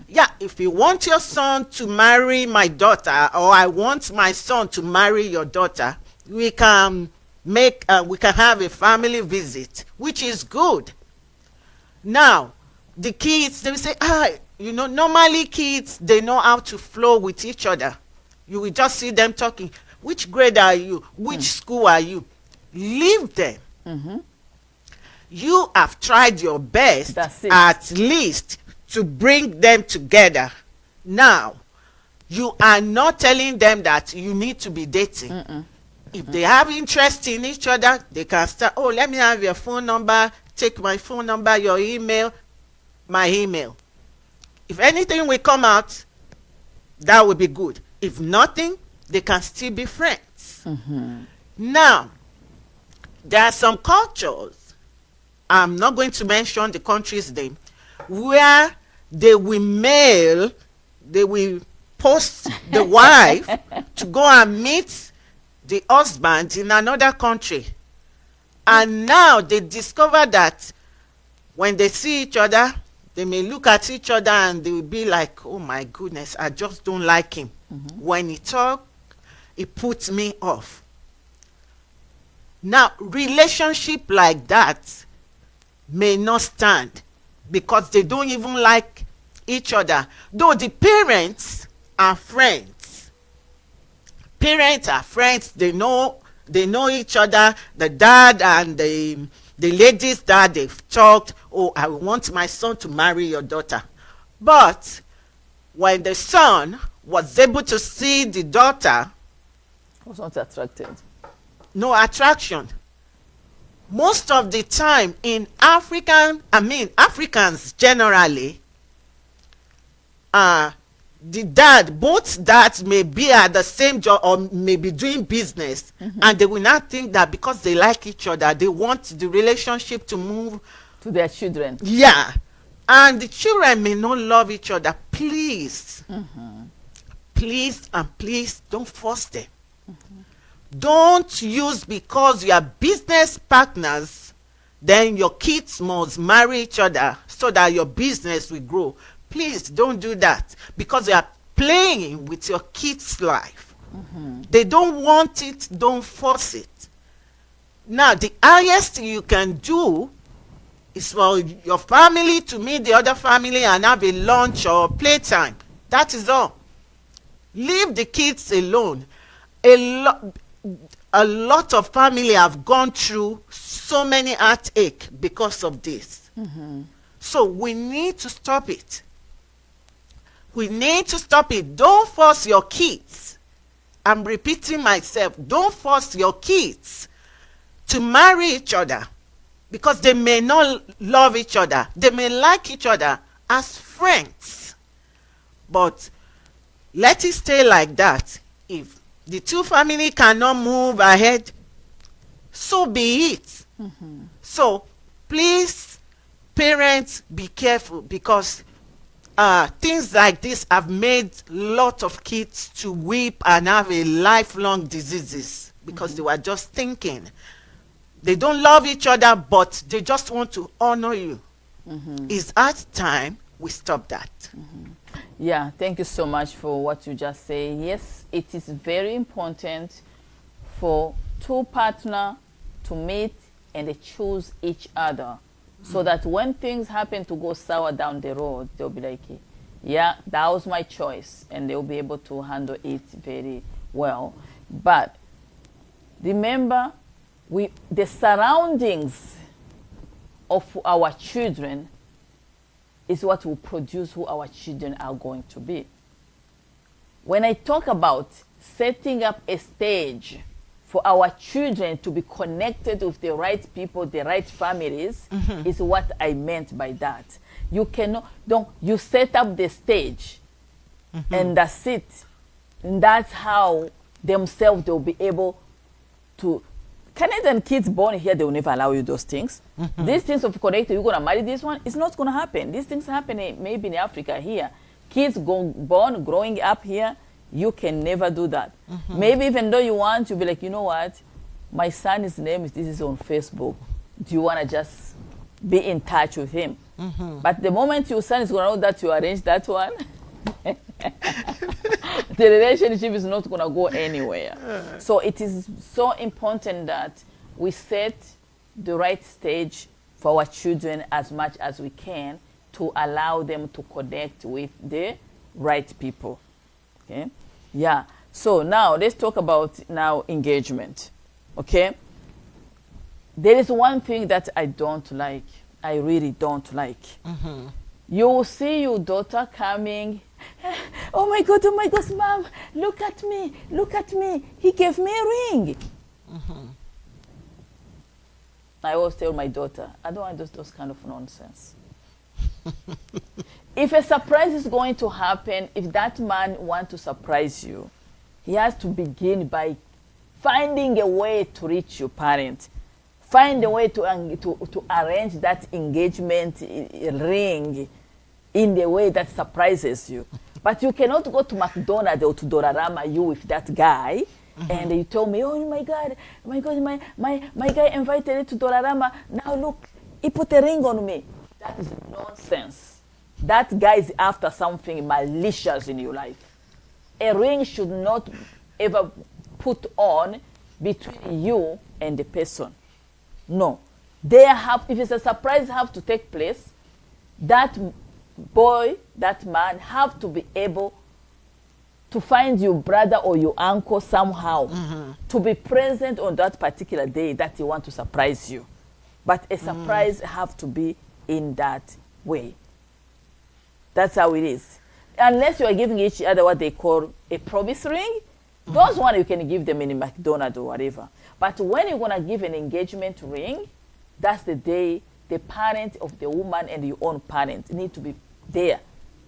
Yeah, if you want your son to marry my daughter, or I want my son to marry your daughter, we can have a family visit, which is good. Now, the kids, they will say, you know, normally kids, they know how to flow with each other. You will just see them talking. Which grade are you? Which school are you? Leave them. You have tried your best, at least, to bring them together. Now, you are not telling them that you need to be dating. If they have interest in each other, they can start, oh, let me have your phone number, take my phone number, your email, my email. If anything will come out, that will be good. If nothing, they can still be friends. Now, there are some cultures, I'm not going to mention the country's name, where they will post the wife to go and meet the husband in another country. And now they discover that when they see each other, they may look at each other and they will be like, oh my goodness, I just don't like him. When he talks, it puts me off. Now, relationship like that may not stand because they don't even like each other. Though the parents are friends. Parents are friends. They know each other. The dad and the the ladies that they've talked, oh, I want my son to marry your daughter. But when the son was able to see the daughter, Was not attracted. no attraction. Most of the time in Africans generally, the dad, both dads may be at the same job or may be doing business, and they will not think that because they like each other, they want the relationship to move To their children. Yeah. And the children may not love each other. Please, please and please don't force them. Don't use because you are business partners, then your kids must marry each other so that your business will grow. Please don't do that because you are playing with your kids' life. They don't want it, don't force it. Now, the highest you can do is for your family to meet the other family and have a lunch or playtime. That is all. Leave the kids alone. A lot of family have gone through so many heartache because of this. So we need to stop it. We need to stop it. Don't force your kids. I'm repeating myself. Don't force your kids to marry each other because they may not love each other. They may like each other as friends. But let it stay like that. If the two families cannot move ahead, so be it. So please, parents, be careful because things like this have made lot of kids to weep and have a lifelong diseases because they were just thinking. They don't love each other, but they just want to honor you. It's at time we stop that. Yeah, thank you so much for what you just say. Yes, it is very important for two partners to meet and they choose each other so that when things happen to go sour down the road, they'll be like, yeah, that was my choice, and they'll be able to handle it very well. But remember, the surroundings of our children is what will produce who our children are going to be. When I talk about setting up a stage for our children to be connected with the right people, the right families, is what I meant by that. You cannot, you set up the stage and that's it. And that's how themselves they'll be able to. Canadian kids born here, they will never allow you those things. These things of connecting, you're going to marry this one, it's not going to happen. These things happen maybe in Africa here. Kids born, growing up here, you can never do that. Maybe even though you want, you'll be like, you know what? My son's name is on Facebook. Do you want to just be in touch with him? But the moment your son is going to know that you arranged that one, the relationship is not going to go anywhere. So it is so important that we set the right stage for our children as much as we can to allow them to connect with the right people. Okay? Yeah. So now let's talk about now engagement. Okay? There is one thing that I don't like. I really don't like. You will see your daughter coming. Oh my God, Mom, look at me. He gave me a ring. I always tell my daughter, I don't want those kind of nonsense. If a surprise is going to happen, if that man wants to surprise you, he has to begin by finding a way to reach your parent. Find a way to arrange that engagement ring in the way that surprises you. But you cannot go to McDonald's or to Dollarama you with that guy and you tell me, oh my God, my guy invited me to Dollarama. Now look, he put a ring on me. That is nonsense. That guy is after something malicious in your life. A ring should not ever put on between you and the person. No. If it's a surprise have to take place, that boy, that man have to be able to find your brother or your uncle somehow to be present on that particular day that he want to surprise you. but a surprise have to be in that way. That's how it is. Unless you are giving each other what they call a promise ring, those one you can give them in a McDonald's or whatever. But when you're gonna give an engagement ring, that's the day the parent of the woman and your own parent need to be there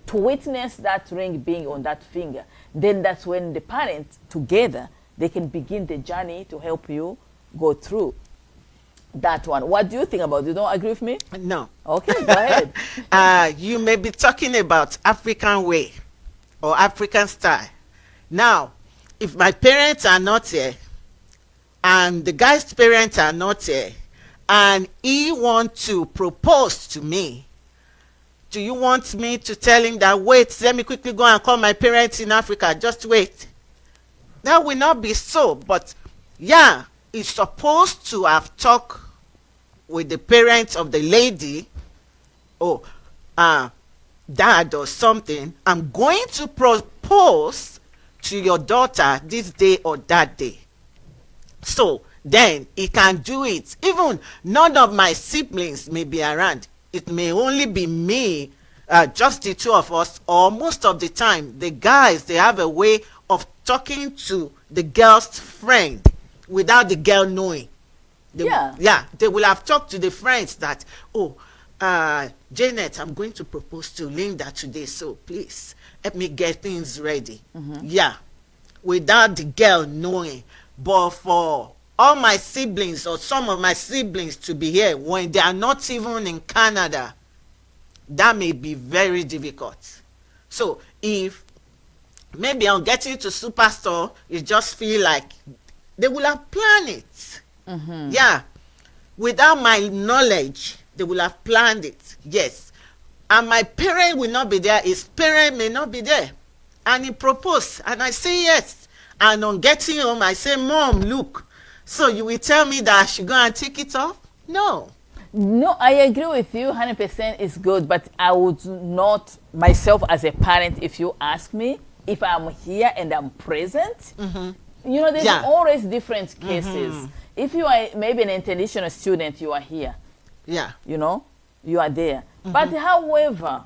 to witness that ring being on that finger. Then that's when the parents together, they can begin the journey to help you go through that one. What do you think about it? You don't agree with me? No. Okay, go ahead. You may be talking about African way or African style. Now, if my parents are not here and the guy's parents are not here and he wants to propose to me, do you want me to tell him that, wait, let me quickly go and call my parents in Africa, just wait? That will not be so. But yeah, he's supposed to have talked with the parents of the lady, or dad or something. I'm going to propose to your daughter this day or that day. So then he can do it. Even none of my siblings may be around. It may only be me, just the two of us, or most of the time the guys, they have a way of talking to the girl's friend without the girl knowing. They will have talked to the friends that, oh, Janet, I'm going to propose to Linda today, so please help me get things ready. Yeah, without the girl knowing. But for all my siblings or some of my siblings to be here when they are not even in Canada, that may be very difficult. So if maybe on getting to Superstore, you just feel like they will have planned it. Yeah, without my knowledge, they will have planned it. Yes, and my parent will not be there. His parent may not be there, and he proposed, and I say yes. And on getting home, I say, Mom, look. So you will tell me that I should go and take it off? No. No, I agree with you. 100% is good, but I would not myself as a parent. If you ask me, if I'm here and I'm present, you know, there's always different cases. If you are maybe an international student, you are here. Yeah. You know, you are there. But however,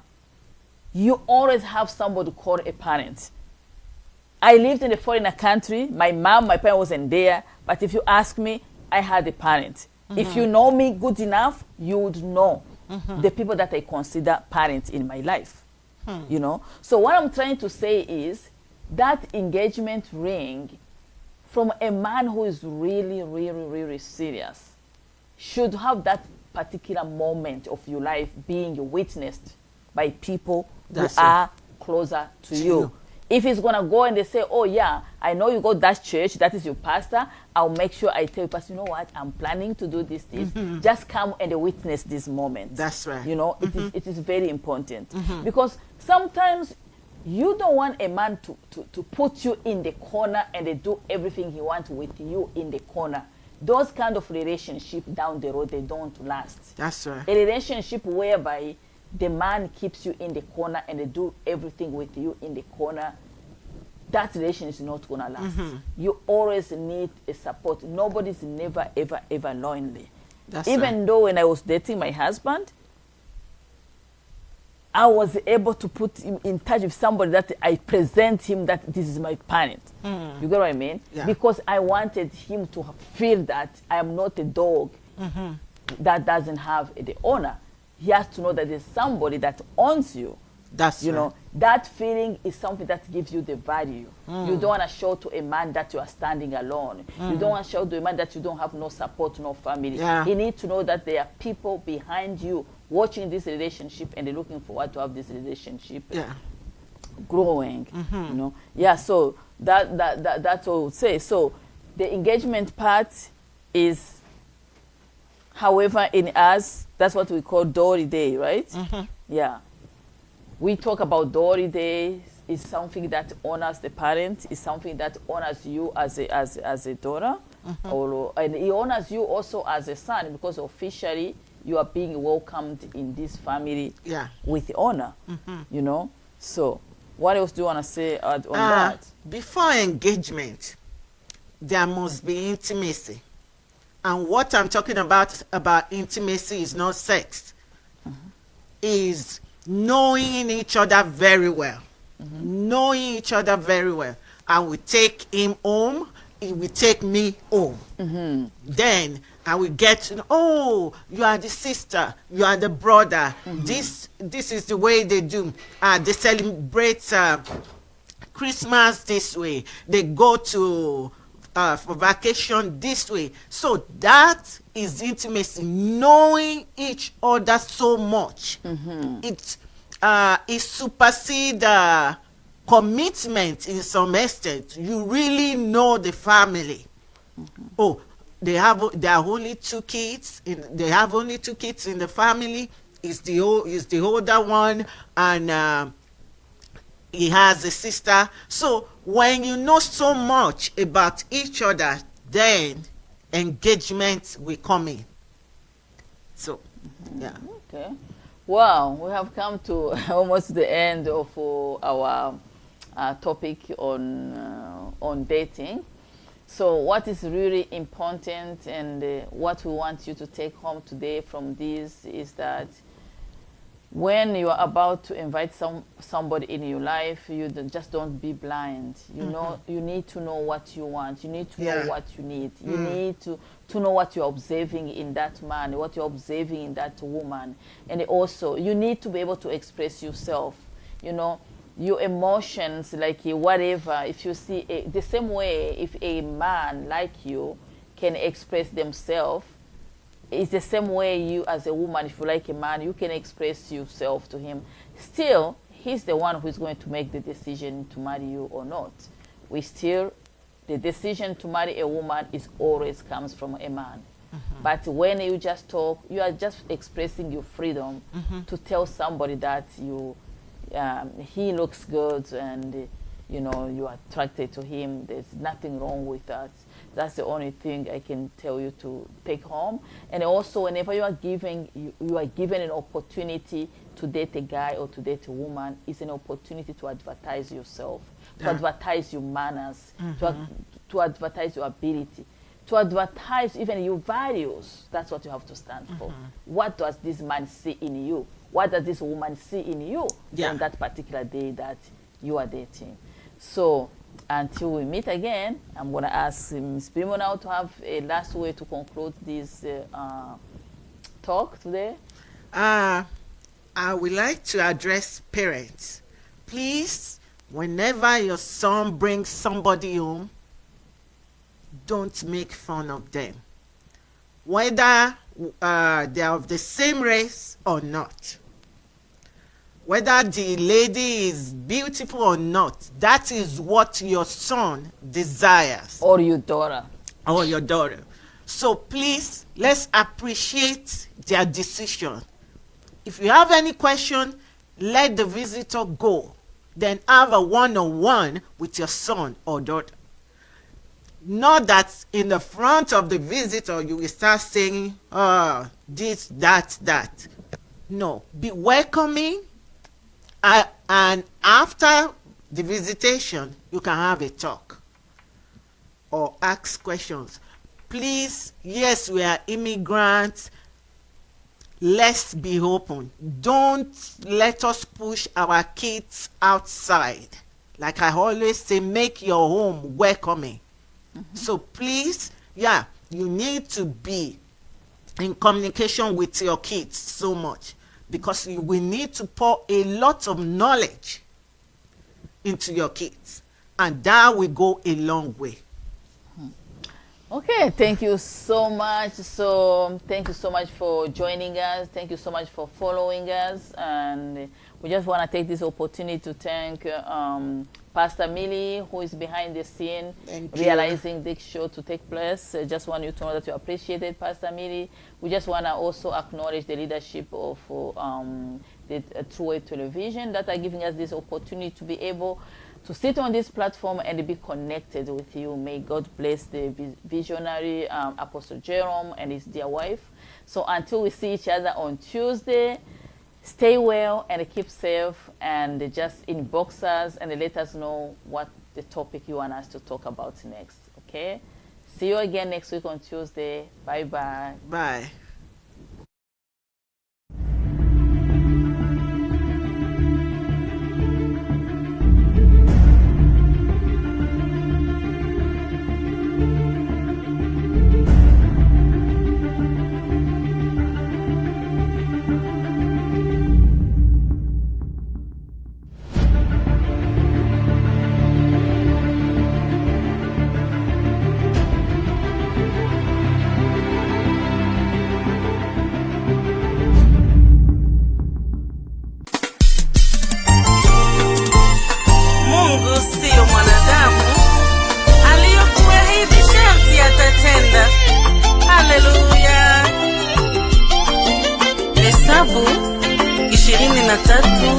you always have somebody called a parent. I lived in a foreign country. My parent wasn't there. But if you ask me, I had a parent. If you know me good enough, you would know the people that I consider parents in my life. You know? So what I'm trying to say is that engagement ring from a man who is really, really, really serious should have that particular moment of your life being witnessed by people who are closer to you. If he's going to go and they say, oh, yeah, I know you go to that church, that is your pastor, I'll make sure I tell you, pastor, you know what, I'm planning to do this. Just come and witness this moment. That's right. You know, it is very important. Because sometimes you don't want a man to put you in the corner and do everything he wants with you in the corner. Those kind of relationship down the road, they don't last. That's right. A relationship whereby the man keeps you in the corner and they do everything with you in the corner, that relation is not going to last. You always need a support. Nobody's never, ever, ever lonely. Even though when I was dating my husband, I was able to put him in touch with somebody that I present him that this is my parent. You get what I mean? Yeah. Because I wanted him to feel that I am not a dog that doesn't have the owner. He has to know that there's somebody that owns you. That's you right. know, that feeling is something that gives you the value. You don't want to show to a man that you are standing alone. You don't want to show to a man that you don't have no support, no family. Yeah. He needs to know that there are people behind you watching this relationship and they're looking forward to have this relationship growing. You know, yeah. So that's what I would say. So the engagement part is, however, in us, that's what we call Dory Day, right? Yeah. We talk about Dory Day. It's something that honors the parent. It's something that honors you as a daughter. And it honors you also as a son, because officially you are being welcomed in this family with honor. You know? So what else do you want to say on that? Before engagement, there must be intimacy. And what I'm talking about intimacy is not sex, is knowing each other very well. Knowing each other very well. I will take him home, he will take me home. Then I will get to know, oh, you are the sister, you are the brother. This is the way they do. They celebrate Christmas this way. They go to for vacation this way. So that is intimacy, knowing each other so much. It supersedes commitment in some extent. You really know the family. Oh, there are only two kids. They have only two kids in the family. Is the older one, and he has a sister. So when you know so much about each other, then engagement will come in. So, yeah. Okay. Wow, we have come to almost the end of our topic on dating. So what is really important, and what we want you to take home today from this, is that when you are about to invite somebody in your life, you just don't be blind. You know, you need to know what you want. You need to know what you need. You need to know what you're observing in that man, what you're observing in that woman. And also, you need to be able to express yourself. You know, your emotions, like whatever. If you see the same way, if a man like you can express themselves, it's the same way you as a woman, if you like a man, you can express yourself to him. Still, he's the one who's going to make the decision to marry you or not. The decision to marry a woman always comes from a man. But when you just talk, you are just expressing your freedom to tell somebody that he looks good, and you know, you are attracted to him. There's nothing wrong with that. That's the only thing I can tell you to take home. And also, whenever you are given an opportunity to date a guy or to date a woman, it's an opportunity to advertise yourself, to advertise your manners, to advertise your ability, to advertise even your values. That's what you have to stand for. What does this man see in you? What does this woman see in you on that particular day that you are dating? So until we meet again, I'm going to ask Ms. Brimoh now to have a last way to conclude this talk today. I would like to address parents. Please, whenever your son brings somebody home, don't make fun of them. Whether they are of the same race or not. Whether the lady is beautiful or not, that is what your son desires. Or your daughter. Or your daughter. So please, let's appreciate their decision. If you have any question, let the visitor go. Then have a one-on-one with your son or daughter. Not that in the front of the visitor you will start saying, this, that. No, be welcoming. And after the visitation, you can have a talk or ask questions. Please, yes, we are immigrants. Let's be open. Don't let us push our kids outside. Like I always say, make your home welcoming. So please, you need to be in communication with your kids so much, because you will need to pour a lot of knowledge into your kids, and that will go a long way. Okay, thank you so much. So thank you so much for joining us. Thank you so much for following us. And we just want to take this opportunity to thank Pastor Millie, who is behind the scene, realizing this show to take place. I just want you to know that you appreciate it, Pastor Millie. We just want to also acknowledge the leadership of the True Way Television that are giving us this opportunity to be able to sit on this platform and be connected with you. May God bless the visionary Apostle Jerome and his dear wife. So until we see each other on Tuesday, stay well and keep safe, and just inbox us and let us know what the topic you want us to talk about next. Okay? See you again next week on Tuesday. Bye-bye. Bye. Hesabu 23:19.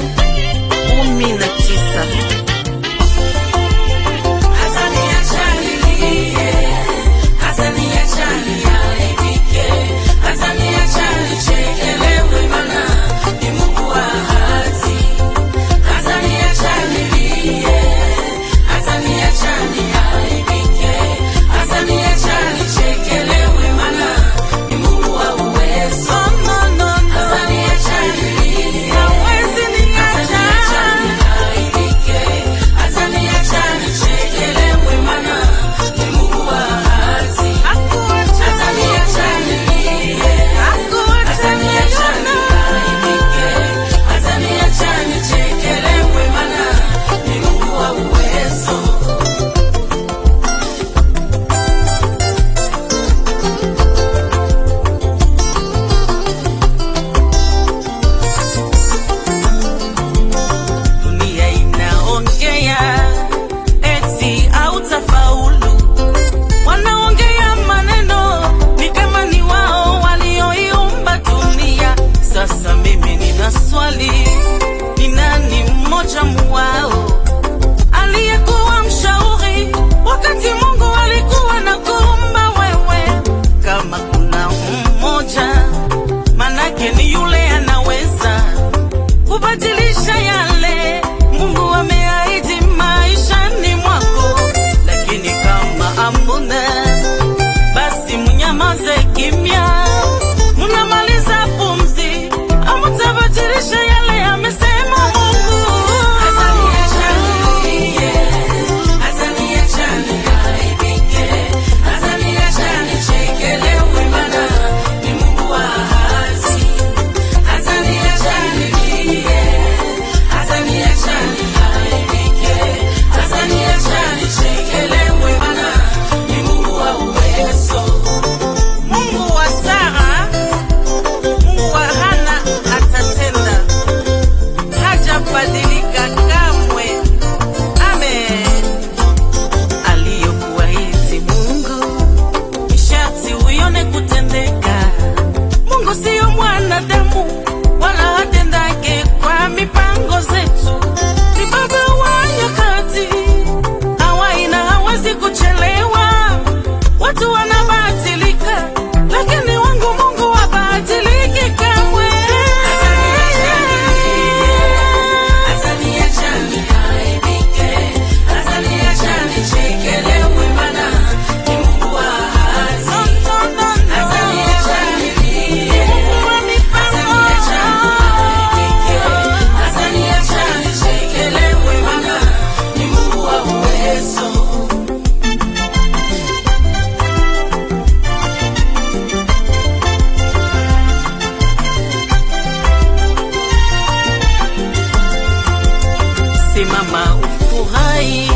Simama ufurahi,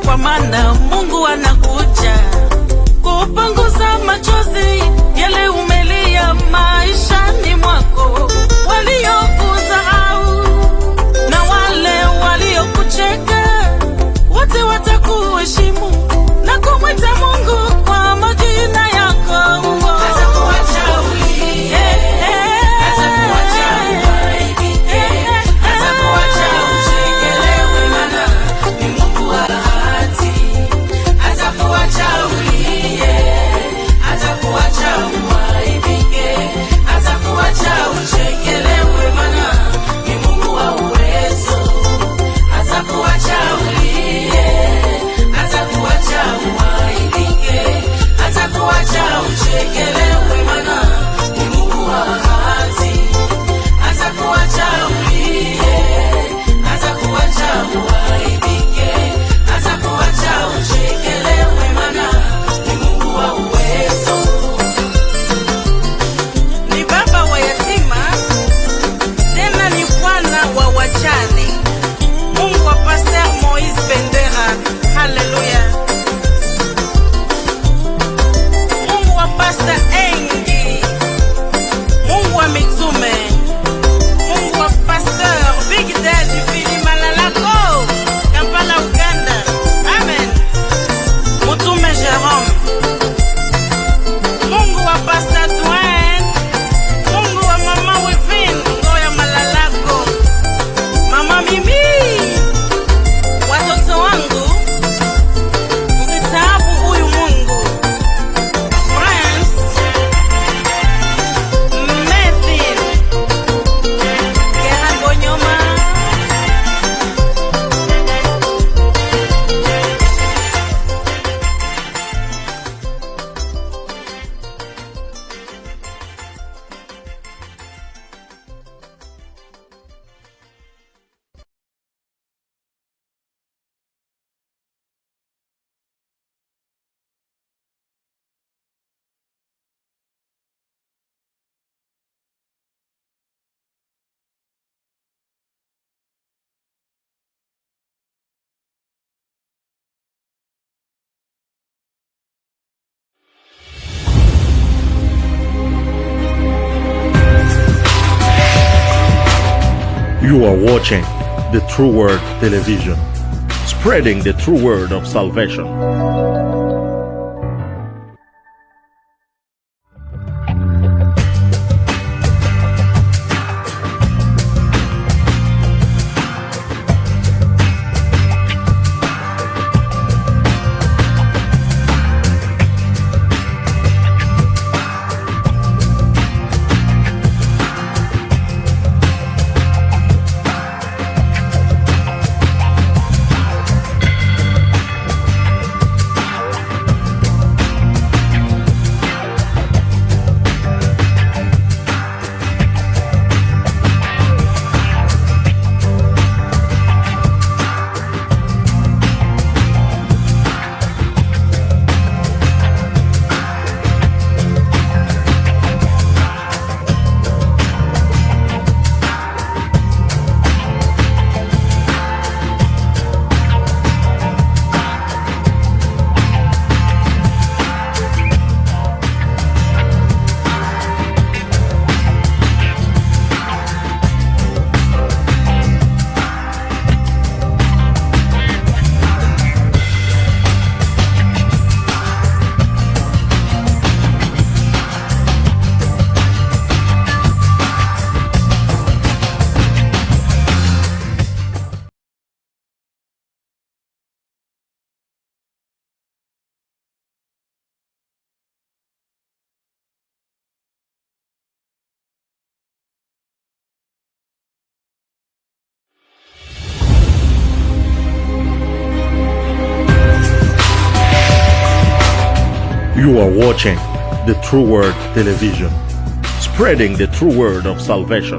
kwa maana Mungu anakuja kupanguza machozi yale umelia maishani mwako. Waliokudharau na wale waliokucheka wote watakuheshimu na kumwita Mungu kwa majina yako. Shake You are watching the True Word Television, spreading the true word of salvation. You are watching the True Word Television, spreading the true word of salvation.